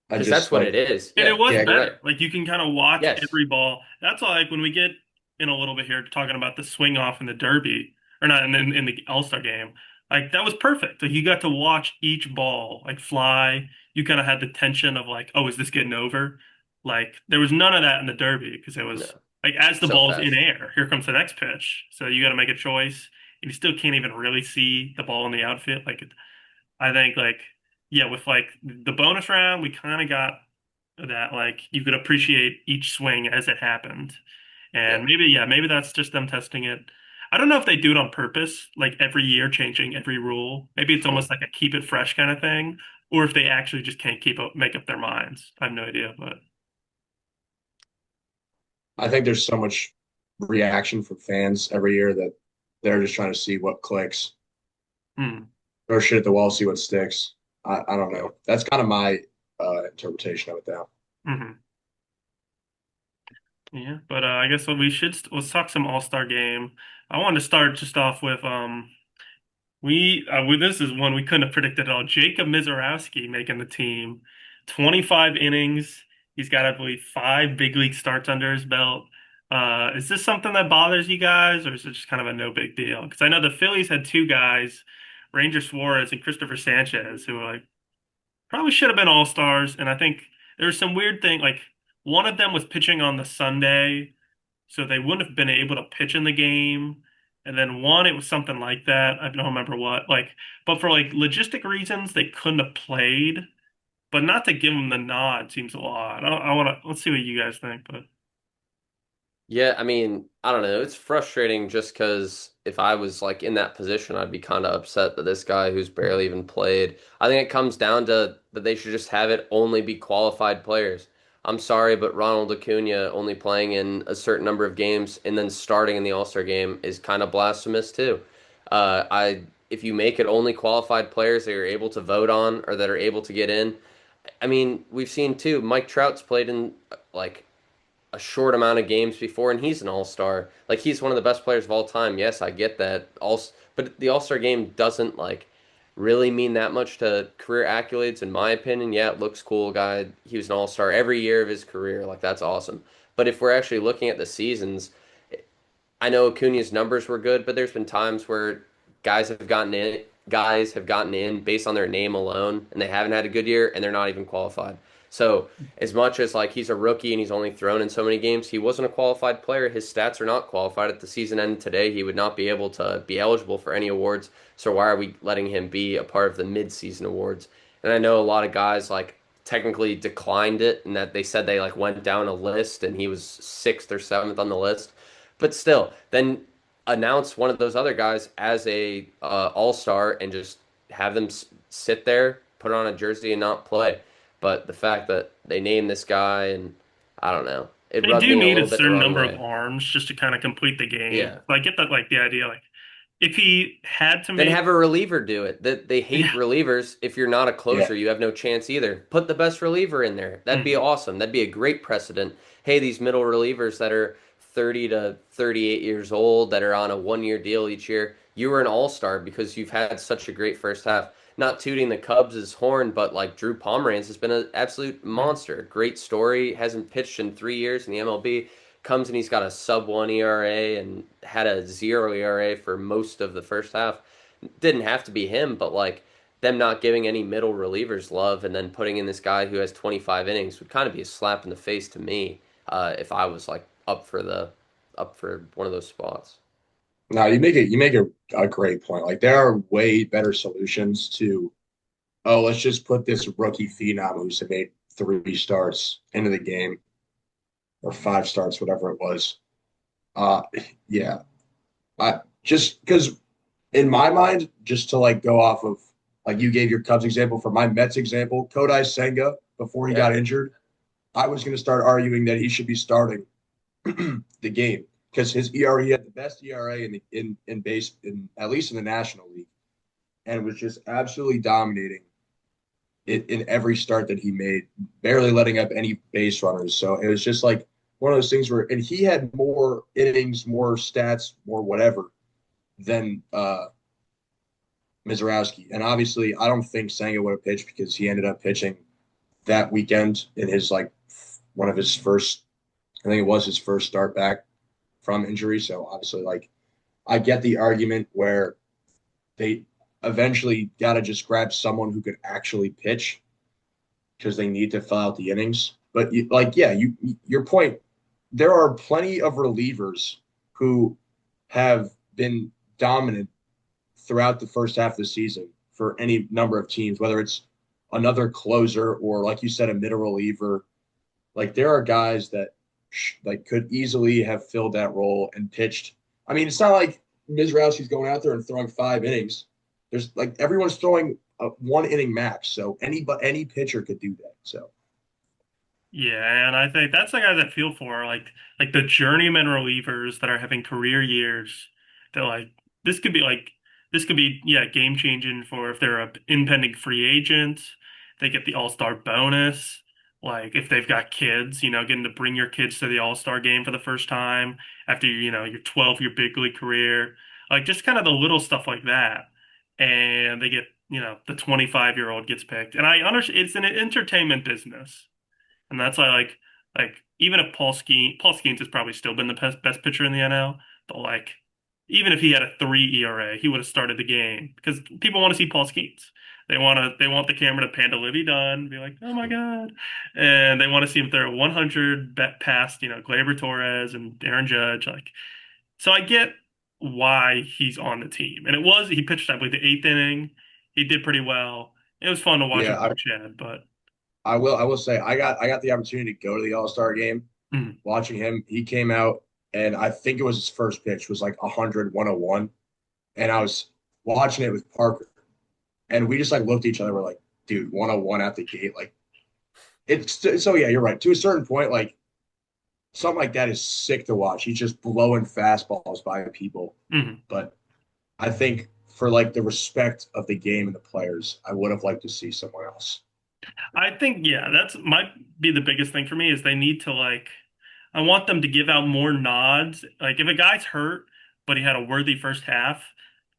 Speaker 3: I
Speaker 1: because that's
Speaker 3: just
Speaker 1: what it
Speaker 3: like,
Speaker 1: is.
Speaker 2: And it
Speaker 1: Yeah,
Speaker 2: was
Speaker 3: yeah,
Speaker 1: you're right.
Speaker 2: better. Like you can kind of watch
Speaker 1: Yes,
Speaker 2: every ball. That's why, like when we get in a little bit here talking about the swing off in the Derby, or not in the All-Star game, like that was perfect. Like you got to watch each ball like fly. You kind of had the tension of like, oh, is this getting over? Like there was none of that in the Derby because it
Speaker 1: no,
Speaker 2: was like as the
Speaker 1: so
Speaker 2: ball's in
Speaker 1: fast.
Speaker 2: air, here comes the next pitch. So you got to make a choice, and you still can't even really see the ball in the outfield. Like I think like yeah, with like the bonus round, we kind of got that like you could appreciate each swing as it happened.
Speaker 1: Yeah,
Speaker 2: And maybe yeah, maybe that's just them testing it. I don't know if they do it on purpose, like every year changing every rule. Maybe it's almost like a keep it fresh kind of thing, or if they actually just can't make up their minds. I have no idea, but
Speaker 3: I think there's so much reaction from fans every year that they're just trying to see what clicks,
Speaker 2: hmm.
Speaker 3: throw shit at the wall, see what sticks. I don't
Speaker 1: yeah.
Speaker 3: know. That's kind of my interpretation of it now.
Speaker 2: Hmm. Yeah, but I guess what we should let's talk some All-Star game. I wanted to start just off with this is one we couldn't have predicted at all. Jacob Mizorowski making the team, 25 innings. He's got, I believe, five big league starts under his belt. Is this something that bothers you guys, or is it just kind of a no big deal? Because I know the Phillies had two guys, Ranger Suarez and Christopher Sanchez, who were like probably should have been all stars. And I think there was some weird thing, like one of them was pitching on the Sunday so they wouldn't have been able to pitch in the game. And then one, it was something like that. I don't remember what. Like, but for like logistic reasons, they couldn't have played. But not to give them the nod seems a lot. I want to let's see what you guys think. But
Speaker 1: Yeah, I mean, I don't know. It's frustrating just because if I was like in that position, I'd be kind of upset that this guy who's barely even played. I think it comes down to that they should just have it only be qualified players. I'm sorry, but Ronald Acuna only playing in a certain number of games and then starting in the All-Star game is kind of blasphemous too. If you make it only qualified players that you're able to vote on or that are able to get in, I mean, we've seen too. Mike Trout's played in like a short amount of games before, and he's an all-star. Like he's one of the best players of all time. Yes, I get that. But the all-star game doesn't like really mean that much to career accolades, in my opinion. Yeah, it looks cool, guy. He was an all-star every year of his career. Like that's awesome. But if we're actually looking at the seasons, I know Acuna's numbers were good, but there's been times where guys have gotten in based on their name alone, and they haven't had a good year, and they're not even qualified. So as much as like he's a rookie and he's only thrown in so many games, he wasn't a qualified player. His stats are not qualified at the season end today. He would not be able to be eligible for any awards. So why are we letting him be a part of the mid-season awards? And I know a lot of guys like technically declined it and that they said they like went down a list and he was sixth or seventh on the list. But still, then announce one of those other guys as a all-star and just have them sit there, put on a jersey and not play. But the fact that they named this guy and I don't know, it
Speaker 2: they
Speaker 1: rubbed
Speaker 2: do
Speaker 1: me a
Speaker 2: need a
Speaker 1: little bit the
Speaker 2: certain
Speaker 1: wrong
Speaker 2: number of
Speaker 1: way.
Speaker 2: arms just to kind of complete the game.
Speaker 1: Yeah.
Speaker 2: So I get that like the idea. Like if he had to
Speaker 1: Then
Speaker 2: make
Speaker 1: have a reliever do it. That they hate
Speaker 2: yeah.
Speaker 1: relievers. If you're not a
Speaker 3: Yeah,
Speaker 1: closer, you have no chance either. Put the best reliever in there. That'd be
Speaker 2: Mhm.
Speaker 1: awesome. That'd be a great precedent. Hey, these middle relievers that are 30 to 38 years old that are on a 1 year deal each year, you were an all-star because you've had such a great first half. Not tooting the Cubs' horn, but like Drew Pomeranz has been an absolute
Speaker 2: Mhm.
Speaker 1: monster. Great story. Hasn't pitched in 3 years in the MLB. Comes and he's got a sub one ERA and had a zero ERA for most of the first half. Didn't have to be him, but like them not giving any middle relievers love and then putting in this guy who has 25 innings would kind of be a slap in the face to me if I was like up for one of those spots.
Speaker 3: no, you make a great point. Like there are way better solutions to, oh, let's just put this rookie phenom who's made 3 starts into the game or 5 starts, whatever it was. Uh, yeah, I just because in my mind, just to like go off of like you gave your Cubs example for my Mets example, Kodai Senga before he
Speaker 1: Yeah,
Speaker 3: got injured, I was going to start arguing that he should be starting the game because his ERA he had the best ERA in base in at least in the National League and was just absolutely dominating in every start that he made, barely letting up any base runners. So it was just like one of those things where, and he had more innings, more stats, more whatever than Mizorowski. And obviously, I don't think Senga would have pitched because he ended up pitching that weekend in his like one of his first, I think it was his first start back from injury. So obviously, like I get the argument where they eventually got to just grab someone who could actually pitch because they need to fill out the innings. But like, yeah, your point. There are plenty of relievers who have been dominant throughout the first half of the season for any number of teams, whether it's another closer or, like you said, a middle reliever. Like there are guys that like could easily have filled that role and pitched. I mean, it's not like Mizrowski's going out there and throwing 5 innings. There's like everyone's throwing a 1 inning max, so any pitcher could do that. So
Speaker 2: Yeah, and I think that's the guys I feel for, like the journeyman relievers that are having career years. That like this could be yeah game changing for if they're a impending free agent, they get the All-Star bonus. Like if they've got kids, getting to bring your kids to the All-Star game for the first time after your 12 year big league career, like just kind of the little stuff like that, and they get the 25-year-old gets picked, and I understand it's an entertainment business. And that's why, like even if Paul Skeens has probably still been the best pitcher in the NL, but like, even if he had a 3 ERA, he would have started the game because people want to see Paul Skeens. They want the camera to pan to Livy Dunn, be like, oh my God. And they want to see him throw 100 bet past, Gleyber Torres and Aaron Judge. Like, so I get why he's on the team. And he pitched, I believe, the eighth inning. He did pretty well. It was fun to watch him
Speaker 3: yeah,
Speaker 2: throw Chad, but
Speaker 3: I will say I got the opportunity to go to the All Star game.
Speaker 2: mm,
Speaker 3: Watching him, he came out and I think it was his first pitch was like 100, 101. And I was watching it with Parker, and we just like looked at each other. We're like, dude, 101 at the gate. Like it's so yeah, you're right. To a certain point, like something like that is sick to watch. He's just blowing fastballs by people.
Speaker 2: mm.
Speaker 3: But I think for like the respect of the game and the players, I would have liked to see someone else.
Speaker 2: I think yeah, that's might be the biggest thing for me is they need to like I want them to give out more nods. Like if a guy's hurt but he had a worthy first half,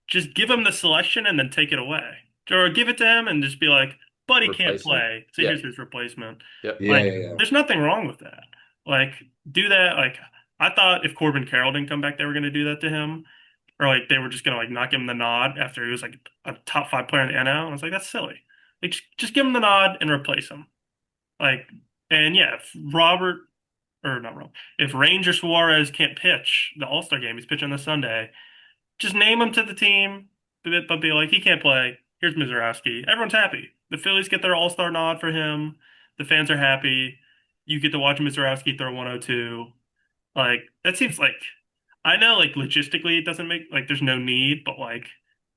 Speaker 2: just give him the selection and then take it away. Or give it to him and just be like, "Buddy can't
Speaker 1: Replace him.
Speaker 2: play, so
Speaker 1: Yeah.
Speaker 2: here's his replacement."
Speaker 1: Yep.
Speaker 3: Yeah,
Speaker 2: Like
Speaker 3: yeah, yeah.
Speaker 2: there's nothing wrong with that. Like do that. Like I thought if Corbin Carroll didn't come back, they were going to do that to him, or like they were just going to like not give him the nod after he was like a top five player in the NL. And I was like, that's silly. Like just give him the nod and replace him. Like, and yeah, if Robert or not wrong, if Ranger Suarez can't pitch the All Star game, he's pitching this Sunday. Just name him to the team, but be like, he can't play. Here's Mizorowski. Everyone's happy. The Phillies get their All Star nod for him. The fans are happy. You get to watch Mizorowski throw 102. Like that seems like I know like logistically it doesn't make like there's no need, but like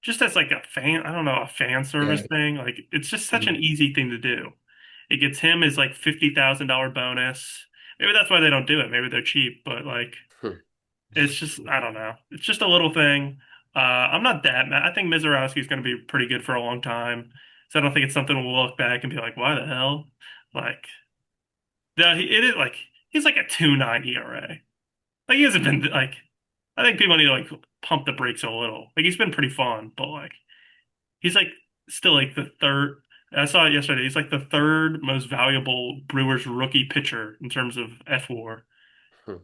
Speaker 2: just as like a fan, I don't know, a fan service
Speaker 3: Yeah.
Speaker 2: thing, like it's just such an
Speaker 3: Mhm.
Speaker 2: easy thing to do. It gets him his like $50,000 bonus. Maybe that's why they don't do it. Maybe they're cheap, but like
Speaker 1: Hmm.
Speaker 2: it's just I don't know. It's just a little thing. I'm not that mad. I think Mizorowski is going to be pretty good for a long time. So I don't think it's something we'll look back and be like, why the hell? Like, no, it is like he's like a 2.9 ERA. Like he hasn't been like I think people need to like pump the brakes a little. Like he's been pretty fun, but like he's like still like the third. I saw it yesterday. He's like the third most valuable Brewers rookie pitcher in terms of FWAR.
Speaker 1: Hmm.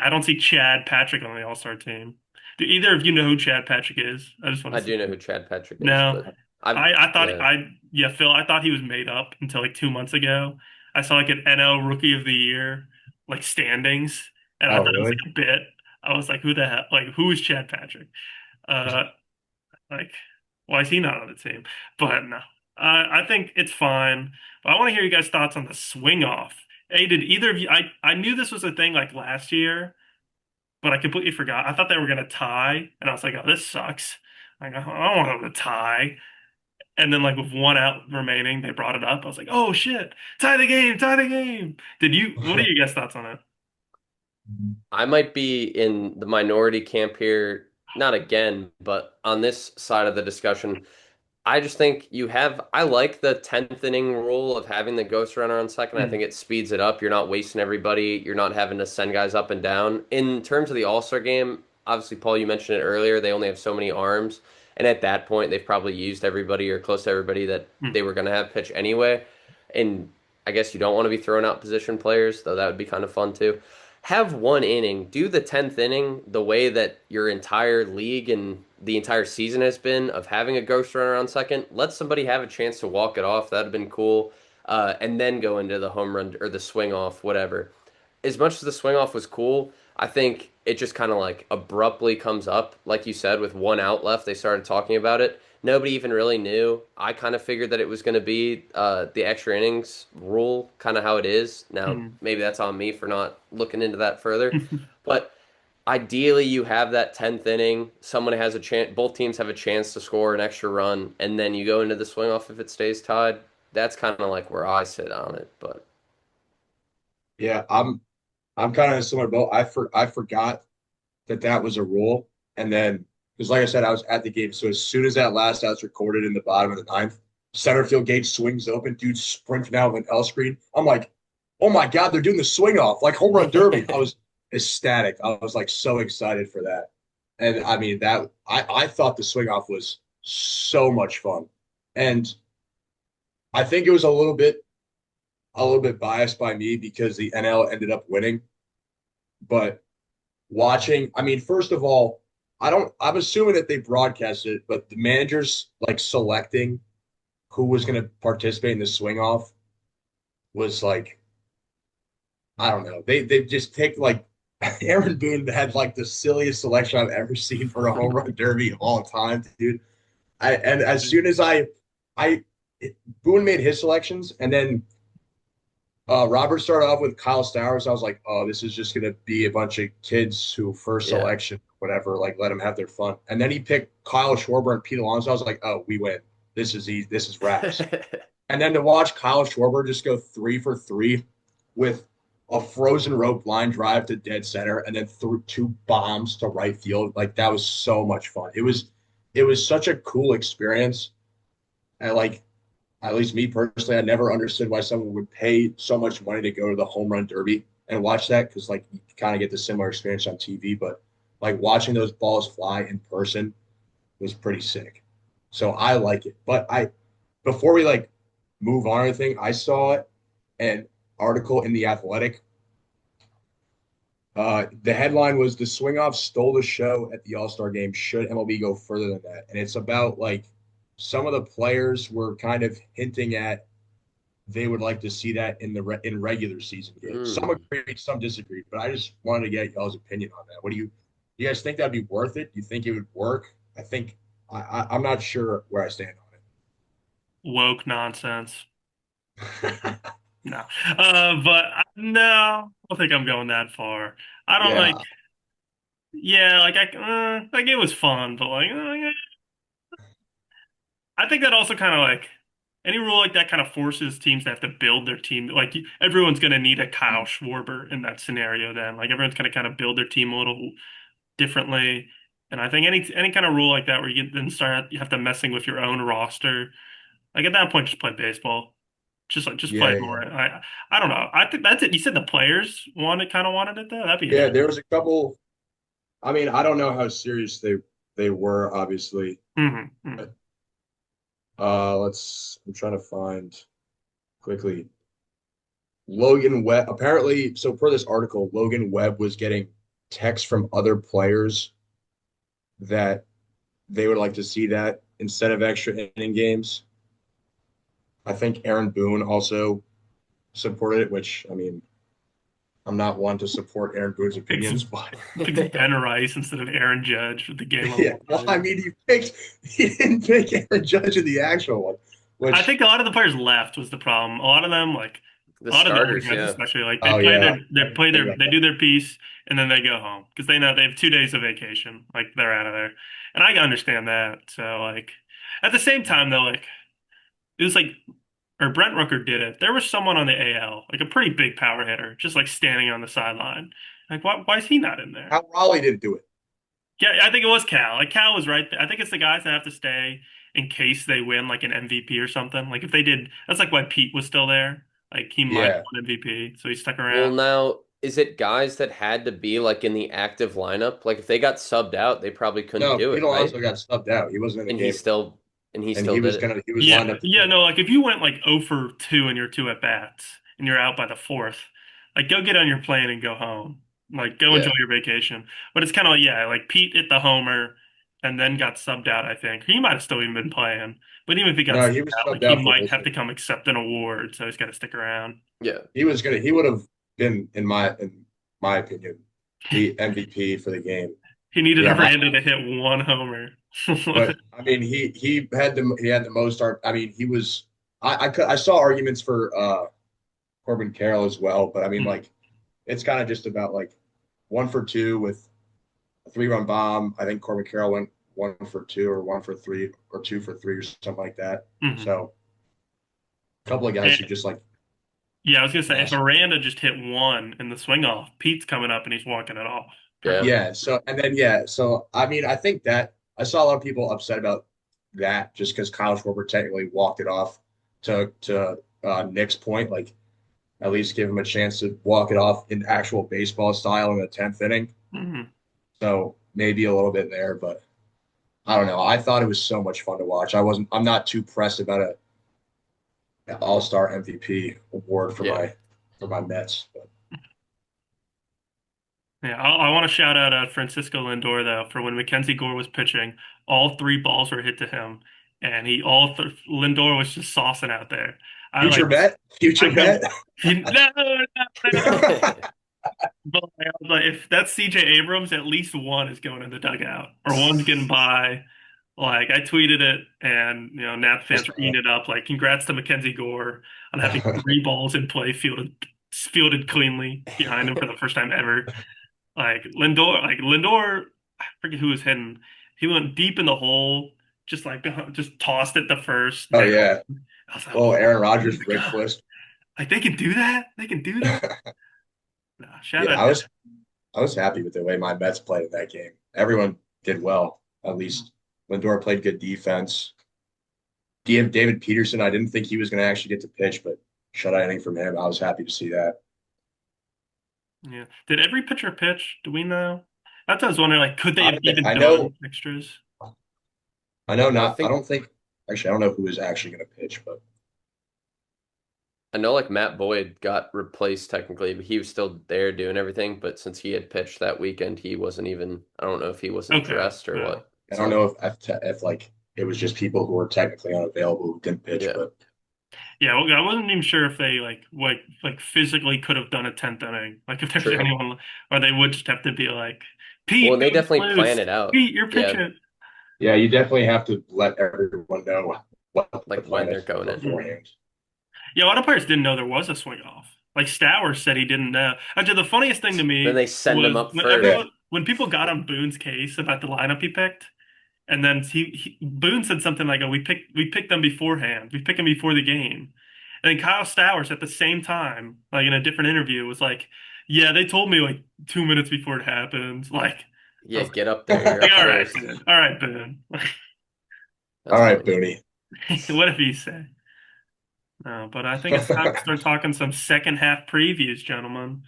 Speaker 2: I don't see Chad Patrick on the All Star team. Do either of you know who Chad Patrick is? I just want
Speaker 1: I
Speaker 2: to see.
Speaker 1: do know who Chad Patrick is,
Speaker 2: No,
Speaker 1: but I've
Speaker 2: I thought
Speaker 1: yeah.
Speaker 2: yeah Phil. I thought he was made up until like 2 months ago. I saw like an NL Rookie of the Year like standings, and I
Speaker 3: Oh,
Speaker 2: thought it was
Speaker 3: really?
Speaker 2: like a bit. I was like, who the hell? Like, who is Chad Patrick? Uh, like, why is he not on the team? But no, I think it's fine. But I want to hear you guys' thoughts on the swing off. Hey, did either of you? I knew this was a thing like last year, but I completely forgot. I thought they were gonna tie, and I was like, oh, this sucks. Like, I don't want them to tie. And then like with one out remaining, they brought it up. I was like, oh shit, tie the game, tie the game. Did you? What are your guys' thoughts on it?
Speaker 1: I might be in the minority camp here, not again, but on this side of the discussion. I just think I like the 10th inning rule of having the ghost runner on second. I
Speaker 2: Mm,
Speaker 1: think it speeds it up. You're not wasting everybody. You're not having to send guys up and down. In terms of the All-Star game, obviously, Paul, you mentioned it earlier. They only have so many arms. And at that point, they've probably used everybody or close to everybody that
Speaker 2: mm,
Speaker 1: they were going to have pitch anyway. And I guess you don't want to be throwing out position players, though that would be kind of fun too. Have one inning, do the 10th inning the way that your entire league and the entire season has been of having a ghost runner on second. Let somebody have a chance to walk it off. That'd have been cool. And then go into the home run or the swing off, whatever. As much as the swing off was cool, I think it just kind of like abruptly comes up, like you said, with one out left. They started talking about it. Nobody even really knew. I kind of figured that it was going to be the extra innings rule, kind of how it is. Now,
Speaker 2: mm.
Speaker 1: maybe that's on me for not looking into that further. But ideally, you have that 10th inning. Someone has a chance, both teams have a chance to score an extra run, and then you go into the swing off if it stays tied. That's kind of like where I sit on it. But
Speaker 3: Yeah, I'm kind of in a similar boat. I forgot that that was a rule, and then because like I said, I was at the game, so as soon as that last out's recorded in the bottom of the ninth, center field gate swings open, dude sprinting out of an L screen. I'm like, oh my god, they're doing the swing off like home run derby. I was ecstatic. I was like so excited for that, and I mean that I thought the swing off was so much fun, and I think it was a little bit biased by me because the NL ended up winning, but watching. I mean, first of all, I'm assuming that they broadcast it, but the managers like selecting who was going to participate in the swing off was like, I don't know. They just take like Aaron Boone had like the silliest selection I've ever seen for a home run derby of all time, dude. And as soon as I Boone made his selections, and then Robert started off with Kyle Stowers. I was like, oh, this is just gonna be a bunch of kids who first
Speaker 1: yeah.
Speaker 3: selection, whatever. Like, let them have their fun. And then he picked Kyle Schwarber and Pete Alonso. I was like, oh, we win. This is easy. This is wraps. And then to watch Kyle Schwarber just go 3 for 3 with a frozen rope line drive to dead center, and then threw 2 bombs to right field. Like that was so much fun. It was such a cool experience. And like at least me personally, I never understood why someone would pay so much money to go to the home run derby and watch that because like you kind of get the similar experience on TV, but like watching those balls fly in person was pretty sick. So I like it. But I before we like move on or anything, I saw an article in the Athletic. The headline was the swing off stole the show at the All-Star game. Should MLB go further than that? And it's about like some of the players were kind of hinting at they would like to see that in in regular season games. Some
Speaker 1: Hmm.
Speaker 3: agreed, some disagreed, but I just wanted to get y'all's opinion on that. What do you guys think that'd be worth it? Do you think it would work? I think I'm not sure where I stand
Speaker 2: Woke nonsense.
Speaker 3: on it.
Speaker 2: No. But no, I don't think I'm going that far. I don't like,
Speaker 3: Yeah,
Speaker 2: yeah, like it was fun, but like, yeah. I think that also kind of like any rule like that kind of forces teams to have to build their team. Like everyone's going to need a Kyle Schwarber in that scenario. Then like everyone's going to kind of build their team a little differently. And I think any kind of rule like that where you then start you have to messing with your own roster. Like at that point, just play baseball. Just play
Speaker 3: yeah,
Speaker 2: more.
Speaker 3: yeah,
Speaker 2: I don't know. I think that's it. You said the players wanted it though. That'd be
Speaker 3: yeah.
Speaker 2: interesting.
Speaker 3: There was a couple. I mean, I don't know how serious they were, obviously.
Speaker 2: Hmm.
Speaker 3: But, I'm trying to find quickly. Logan Webb, apparently, so per this article, Logan Webb was getting texts from other players that they would like to see that instead of extra inning games. I think Aaron Boone also supported it, which I mean, I'm not one to support Aaron Boone's
Speaker 2: Picks
Speaker 3: opinions, but
Speaker 2: picks Ben Rice instead of Aaron Judge with the game on
Speaker 3: yeah,
Speaker 2: the
Speaker 3: well, I
Speaker 2: line.
Speaker 3: mean, he didn't pick Aaron Judge in the actual one,
Speaker 2: I
Speaker 3: which
Speaker 2: think a lot of the players left was the problem. A lot of them, like
Speaker 1: The
Speaker 2: a lot of the older
Speaker 1: starters,
Speaker 2: guys,
Speaker 1: yeah.
Speaker 2: especially, like
Speaker 3: oh yeah, I didn't think about
Speaker 2: they
Speaker 3: that.
Speaker 2: do their piece and then they go home because they know they have 2 days of vacation. Like they're out of there, and I can understand that. So like at the same time though, like it was like or Brent Rooker did it. There was someone on the AL, like a pretty big power hitter, just like standing on the sideline. Like why is he not in there?
Speaker 3: How Raleigh didn't do it.
Speaker 2: Yeah, I think it was Cal. Like Cal was right there. I think it's the guys that have to stay. in case they win like an MVP or something. Like if they did, that's like why Pete was still there. Like he might
Speaker 3: Yeah.
Speaker 2: have won MVP, so he stuck around.
Speaker 1: Well, now, is it guys that had to be like in the active lineup? Like if they got subbed out, they probably couldn't
Speaker 3: No,
Speaker 1: do
Speaker 3: Pete
Speaker 1: it, right?
Speaker 3: Alonso got subbed out. He wasn't in the
Speaker 1: And he
Speaker 3: game,
Speaker 1: still and he
Speaker 3: and
Speaker 1: still did it.
Speaker 3: he was
Speaker 2: Yeah,
Speaker 3: lined up to
Speaker 2: yeah,
Speaker 3: pitch.
Speaker 2: no, like if you went like 0 for 2 and you're two at bats and you're out by the fourth, like go get on your plane and go home. Like go enjoy
Speaker 1: Yeah.
Speaker 2: your vacation. But it's kind of like, yeah, like Pete hit the homer and then got subbed out, I think. He might have still even been playing. But even if he got
Speaker 3: No,
Speaker 2: subbed
Speaker 3: he was
Speaker 2: out, like
Speaker 3: subbed
Speaker 2: he
Speaker 3: out for
Speaker 2: might
Speaker 3: this
Speaker 2: have to
Speaker 3: game.
Speaker 2: come accept an award, so he's got to stick around.
Speaker 1: Yeah.
Speaker 3: He would have been in my opinion the MVP for the game.
Speaker 2: He needed
Speaker 3: Yeah,
Speaker 2: a random to hit one homer.
Speaker 3: but I mean he had the most art. I mean I saw arguments for Corbin Carroll as well, but I mean
Speaker 2: Hmm.
Speaker 3: like it's kind of just about like 1 for 2 with a 3-run bomb. I think Corbin Carroll went 1 for 2 or 1 for 3 or 2 for 3 or something like that.
Speaker 2: Hmm.
Speaker 3: So a couple of guys who just like
Speaker 2: Yeah, I was gonna say if
Speaker 3: mastered.
Speaker 2: Aranda just hit one in the swing off, Pete's coming up and he's walking it off pretty
Speaker 1: Yeah.
Speaker 2: much.
Speaker 3: Yeah. So and then so I mean I think that I saw a lot of people upset about that just because Kyle Schwarber technically walked it off to Nick's point, like at least give him a chance to walk it off in actual baseball style in the 10th inning.
Speaker 2: Hmm.
Speaker 3: So maybe a little bit there, but I don't know. I thought it was so much fun to watch. I'm not too pressed about a an All-Star MVP award
Speaker 1: Yeah.
Speaker 3: for my Mets. But
Speaker 2: Yeah, I want to shout out Francisco Lindor though for when Mackenzie Gore was pitching, all three balls were hit to him, and Lindor was just saucing out there. I like
Speaker 3: Future
Speaker 2: I couldn't
Speaker 3: bet.
Speaker 2: no, no, no. But like, I was like, if that's CJ Abrams, at least one is going in the dugout or one's getting by. Like I tweeted it, and Nats
Speaker 3: I
Speaker 2: fans were
Speaker 3: saw
Speaker 2: eating it up. Like, congrats to Mackenzie Gore on having three balls in play fielded cleanly behind him for the first time ever. Like Lindor, I forget who was hitting. He went deep in the hole, just like just tossed it to first
Speaker 3: Oh
Speaker 2: down.
Speaker 3: yeah.
Speaker 2: I was like,
Speaker 3: Oh,
Speaker 2: oh
Speaker 3: Aaron
Speaker 2: my
Speaker 3: Rodgers Rick
Speaker 2: God.
Speaker 3: twist.
Speaker 2: Like they can do that? They can do that? Nah, shout
Speaker 3: Yeah,
Speaker 2: out to
Speaker 3: I was happy with the way my Mets played in that game. Everyone did well. At least Lindor played good defense. David Peterson, I didn't think he was going to actually get to pitch, but shutout inning from him. I was happy to see that.
Speaker 2: yeah. Did every pitcher pitch? Do we know? That's what I was wondering, like, could they have even
Speaker 3: I
Speaker 2: done
Speaker 3: know
Speaker 2: extras?
Speaker 1: Well, I
Speaker 3: I
Speaker 1: think
Speaker 3: don't think actually I don't know who is actually going to pitch, but
Speaker 1: I know like Matt Boyd got replaced technically, but he was still there doing everything. But since he had pitched that weekend, he wasn't even, I don't know if he wasn't
Speaker 2: Okay.
Speaker 1: dressed or
Speaker 2: Yeah.
Speaker 1: what.
Speaker 3: I don't
Speaker 1: So,
Speaker 3: know if like it was just people who were technically unavailable who didn't pitch,
Speaker 1: yeah.
Speaker 3: but
Speaker 2: Yeah, well, I wasn't even sure if they like physically could have done a 10th inning. Like if there's
Speaker 1: True.
Speaker 2: anyone or they would just have to be like,
Speaker 1: Well,
Speaker 2: Pete,
Speaker 1: and they
Speaker 2: go
Speaker 1: definitely plan
Speaker 2: loose.
Speaker 1: it out.
Speaker 2: Pete, you're
Speaker 1: Yeah.
Speaker 2: pitching.
Speaker 3: yeah, you definitely have to let everyone know what the
Speaker 1: Like when
Speaker 3: plan
Speaker 1: they're
Speaker 3: is
Speaker 1: going in.
Speaker 2: Mhm.
Speaker 3: beforehand.
Speaker 2: Yeah, a lot of players didn't know there was a swing off. Like Stowers said he didn't know. Actually, the funniest thing to
Speaker 1: Then
Speaker 2: me
Speaker 1: they send him
Speaker 2: was
Speaker 1: up
Speaker 3: Yeah.
Speaker 1: first.
Speaker 2: when people got on Boone's case about the lineup he picked. And then Boone said something like, "Oh, we picked them beforehand. We picked them before the game." And then Kyle Stowers at the same time, like in a different interview, was like, "Yeah, they told me like 2 minutes before it happened." Like, I
Speaker 1: Yeah,
Speaker 2: was
Speaker 1: get up there. You're
Speaker 2: like,
Speaker 1: up
Speaker 2: "All right,
Speaker 1: first.
Speaker 2: Boone. All right, Boone.
Speaker 3: All
Speaker 1: That's
Speaker 3: right,
Speaker 1: funny.
Speaker 3: Booney.
Speaker 2: What did he say?" No, but I think it's time to start talking some second half previews, gentlemen.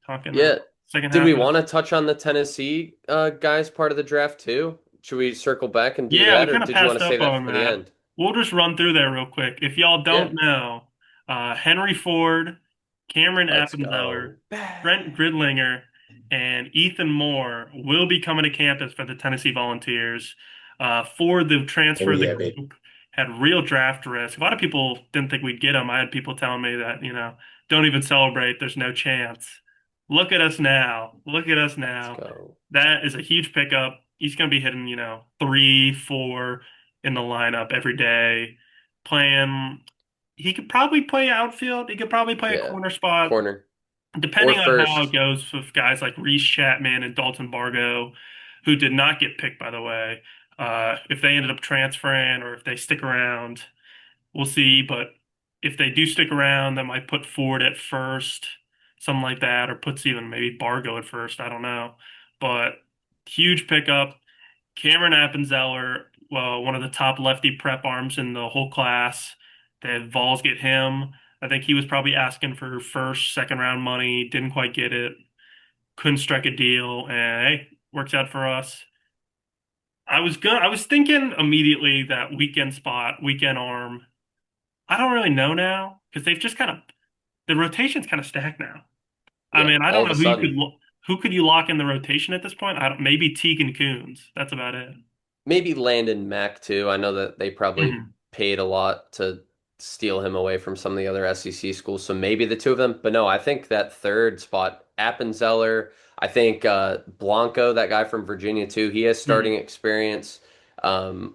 Speaker 2: Talking
Speaker 1: Yeah.
Speaker 2: second
Speaker 1: Did
Speaker 2: half.
Speaker 1: we want to touch on the Tennessee guys part of the draft too? Should we circle back and do
Speaker 2: Yeah, we
Speaker 1: that, or
Speaker 2: kind of
Speaker 1: did you want
Speaker 2: passed
Speaker 1: to save
Speaker 2: up
Speaker 1: that
Speaker 2: on
Speaker 1: for the
Speaker 2: that.
Speaker 1: end?
Speaker 2: We'll just run through there real quick. If y'all
Speaker 1: Yeah.
Speaker 2: don't know, Henry Ford, Cameron
Speaker 1: Let's
Speaker 2: Appenzeller,
Speaker 1: go. Bah.
Speaker 2: Brent Gridlinger, and Ethan Moore will be coming to campus for the Tennessee Volunteers. Ford, the
Speaker 3: Oh
Speaker 2: transfer of the
Speaker 3: yeah, baby.
Speaker 2: group, had real draft risk. A lot of people didn't think we'd get him. I had people telling me that, don't even celebrate. There's no chance. Look at us now. Look at us
Speaker 1: Let's
Speaker 2: now.
Speaker 1: go.
Speaker 2: That is a huge pickup. He's going to be hitting, 3, 4 in the lineup every day. Playing, he could probably play outfield. He could probably play a
Speaker 1: Yeah.
Speaker 2: corner spot,
Speaker 1: Corner or
Speaker 2: depending on how it
Speaker 1: first.
Speaker 2: goes with guys like Reese Chapman and Dalton Bargo, who did not get picked, by the way. If they ended up transferring or if they stick around, we'll see. But if they do stick around, that might put Ford at first, something like that, or puts even maybe Bargo at first. I don't know. But huge pickup. Cameron Appenzeller. one of the top lefty prep arms in the whole class. The Vols get him. I think he was probably asking for first, second round money, didn't quite get it, couldn't strike a deal, and hey, works out for us. I was thinking immediately that weekend spot, weekend arm. I don't really know now because they've just kind of the rotation's kind of stacked now. I
Speaker 1: Yeah,
Speaker 2: mean, I
Speaker 1: all
Speaker 2: don't
Speaker 1: of
Speaker 2: know
Speaker 1: a sudden.
Speaker 2: who could you lock in the rotation at this point? I don't, maybe Teague Coons. That's about it.
Speaker 1: Maybe Landon Mack too. I know that they probably
Speaker 2: Mhm.
Speaker 1: paid a lot to steal him away from some of the other SEC schools, so maybe the two of them. But no, I think that third spot, Appenzeller, I think Blanco, that guy from Virginia too, he has starting
Speaker 2: Mhm.
Speaker 1: experience.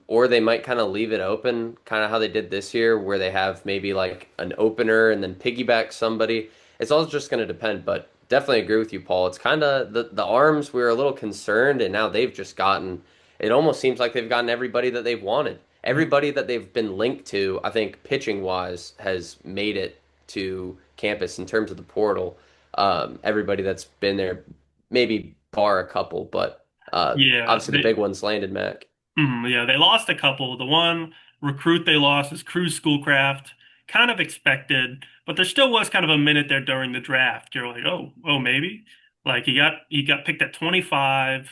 Speaker 1: Or they might kind of leave it open, kind of how they did this year, where they have maybe like an opener and then piggyback somebody. It's all just going to depend, but definitely agree with you, Paul. It's kind of the arms we were a little concerned, and now they've just gotten it almost seems like they've gotten everybody that they've wanted. Everybody that they've been linked to, I think pitching wise, has made it to campus in terms of the portal. Everybody that's been there, maybe bar a couple, but
Speaker 2: Yeah,
Speaker 1: obviously the big ones landed Mac.
Speaker 2: yeah, they lost a couple. The one recruit they lost is Cruz Schoolcraft, kind of expected, but there still was kind of a minute there during the draft. You're like, oh, maybe. Like he got picked at 25.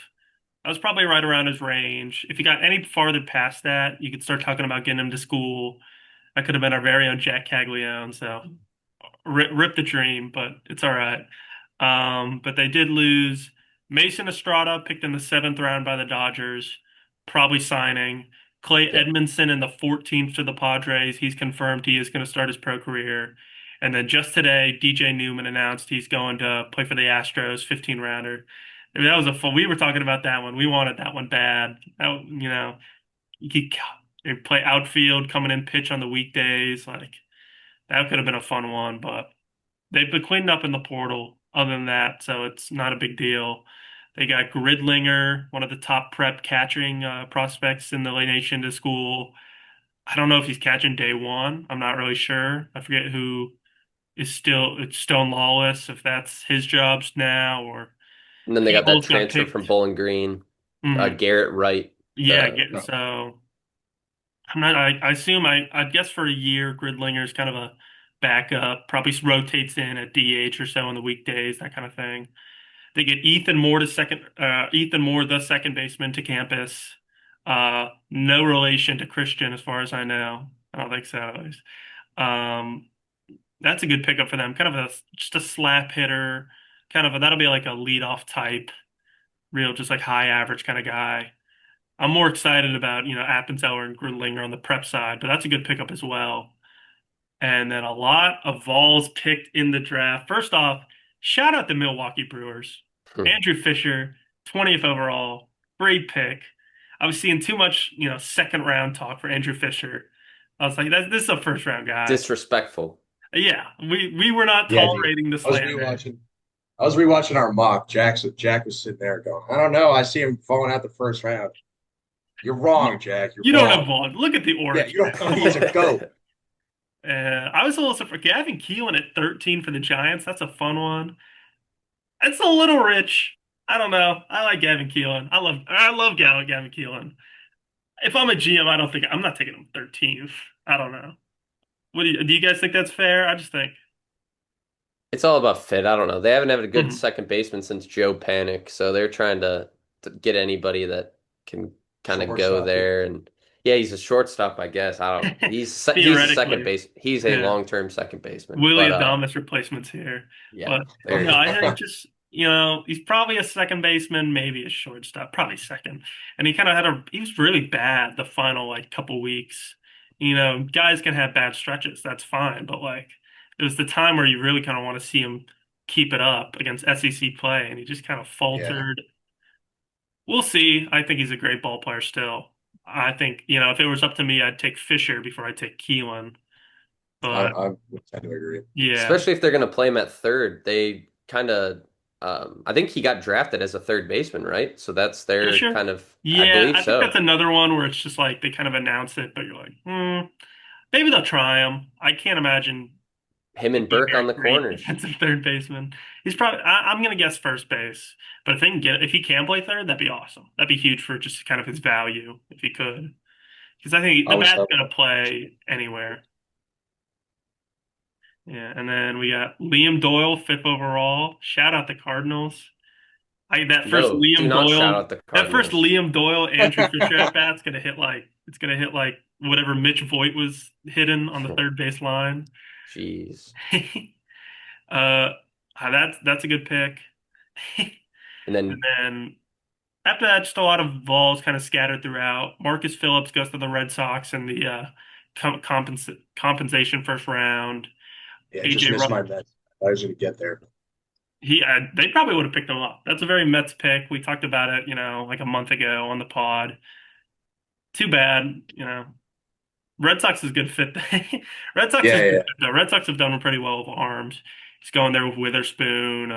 Speaker 2: That was probably right around his range. If he got any farther past that, you could start talking about getting him to school. That could have been our very own Jack Caglione. So rip the dream, but it's all right. But they did lose. Mason Estrada picked in the seventh round by the Dodgers, probably signing. Clay
Speaker 1: Yep.
Speaker 2: Edmondson in the 14th to the Padres. He's confirmed he is going to start his pro career. And then just today, DJ Newman announced he's going to play for the Astros, 15 rounder. I mean, that was a fun. We were talking about that one. We wanted that one bad. He could play outfield, coming in pitch on the weekdays. Like that could have been a fun one, but they've been cleaned up in the portal other than that, so it's not a big deal. They got Gridlinger, one of the top prep catching prospects in the late nation to school. I don't know if he's catching day one. I'm not really sure. I forget who is still it's Stone Lawless, if that's his jobs now, or
Speaker 1: And then they got that
Speaker 2: Peoples got
Speaker 1: transfer
Speaker 2: picked.
Speaker 1: from Bowling Green,
Speaker 2: Mhm.
Speaker 1: Garrett Wright.
Speaker 2: Yeah,
Speaker 1: The
Speaker 2: so I'm not. I assume I'd guess for a year, Gridlinger is kind of a backup. Probably rotates in at DH or so on the weekdays, that kind of thing. They get Ethan Moore, the second baseman, to campus. No relation to Christian, as far as I know. I don't think so, at least. Um, that's a good pickup for them. Kind of just a slap hitter. That'll be like a leadoff type, real just like high average kind of guy. I'm more excited about Appenzeller and Grudlinger on the prep side, but that's a good pickup as well. And then a lot of Vols picked in the draft. First off, shout out the Milwaukee Brewers. Andrew Fisher, 20th overall, great pick. I was seeing too much, second round talk for Andrew Fisher. I was like, this is a first round guy.
Speaker 1: disrespectful.
Speaker 2: Yeah, we were not
Speaker 3: Yeah, dude.
Speaker 2: tolerating the
Speaker 3: I was
Speaker 2: slander.
Speaker 3: rewatching. I was rewatching our mock. Jack was sitting there going, I don't know. I see him falling out the first round. You're
Speaker 2: You,
Speaker 3: wrong, Jack. You're
Speaker 2: you don't know
Speaker 3: wrong.
Speaker 2: Vaughn. Look at the
Speaker 3: Yeah,
Speaker 2: origin.
Speaker 3: you don't know he's a goat.
Speaker 2: I was a little surprised. Gavin Keelan at 13 for the Giants. That's a fun one. It's a little rich. I don't know. I like Gavin Keelan. I love Gavin Keelan. If I'm a GM, I don't think I'm not taking him 13th. I don't know. Do you guys think that's fair? I just think.
Speaker 1: It's all about fit. I don't know. They haven't had a good
Speaker 2: Mhm.
Speaker 1: second baseman since Joe Panic, so they're trying to get anybody that can kind of go
Speaker 3: Shortstop.
Speaker 1: there. And yeah, he's a shortstop, I guess. I don't. He's a second
Speaker 2: Theoretically,
Speaker 1: base. He's a
Speaker 2: yeah.
Speaker 1: long-term second baseman.
Speaker 2: Willie
Speaker 1: But
Speaker 2: Adames replacements here.
Speaker 1: yeah,
Speaker 2: But
Speaker 1: there
Speaker 2: no,
Speaker 1: you
Speaker 2: I
Speaker 1: go.
Speaker 2: think just, he's probably a second baseman, maybe a shortstop, probably second. And he was really bad the final like couple weeks. Guys can have bad stretches, that's fine. But like, it was the time where you really kind of want to see him keep it up against SEC play, and he just kind of
Speaker 3: Yeah,
Speaker 2: faltered. We'll see. I think he's a great ball player still. I think, if it was up to me, I'd take Fisher before I take Keelan. But
Speaker 3: I would tend to agree.
Speaker 2: yeah.
Speaker 1: Especially if they're going to play him at third, they kind of. I think he got drafted as a third baseman, right? So that's their
Speaker 2: Fisher?
Speaker 1: kind of. I
Speaker 2: Yeah,
Speaker 1: believe
Speaker 2: I think that's
Speaker 1: so.
Speaker 2: another one where it's just like they kind of announce it, but you're like, maybe they'll try him. I can't imagine
Speaker 1: Him
Speaker 2: he'd
Speaker 1: and
Speaker 2: be a
Speaker 1: Burke on
Speaker 2: very
Speaker 1: the
Speaker 2: great
Speaker 1: corners.
Speaker 2: defensive third baseman. He's probably, I'm gonna guess first base, but if he can play third, that'd be awesome. That'd be huge for just kind of his value if he could. because I think
Speaker 3: I
Speaker 2: the
Speaker 3: was
Speaker 2: bat's
Speaker 3: so
Speaker 2: gonna play anywhere. Yeah, and then we got Liam Doyle, fifth overall. Shout out the Cardinals. I
Speaker 1: No, do not shout out the
Speaker 2: That first
Speaker 1: Cardinals.
Speaker 2: Liam Doyle, Andrew Fisher at bat's gonna hit like it's gonna hit like whatever Mitch Voigt was hitting on the third base line.
Speaker 1: Jeez.
Speaker 2: uh, that's a good pick.
Speaker 1: And
Speaker 2: And
Speaker 1: then
Speaker 2: then after that, just a lot of balls kind of scattered throughout. Marcus Phillips goes to the Red Sox in the compensation first round.
Speaker 3: yeah, just
Speaker 2: AJ
Speaker 3: missed
Speaker 2: Russell,
Speaker 3: my bet. I was going to get there.
Speaker 2: they probably would have picked him up. That's a very Mets pick. We talked about it, like a month ago on the pod. Too bad, Red Sox is a good fit. Red Sox is
Speaker 3: Yeah,
Speaker 2: a good
Speaker 3: yeah,
Speaker 2: fit, though. Red Sox have done pretty well with arms. He's going there with Witherspoon.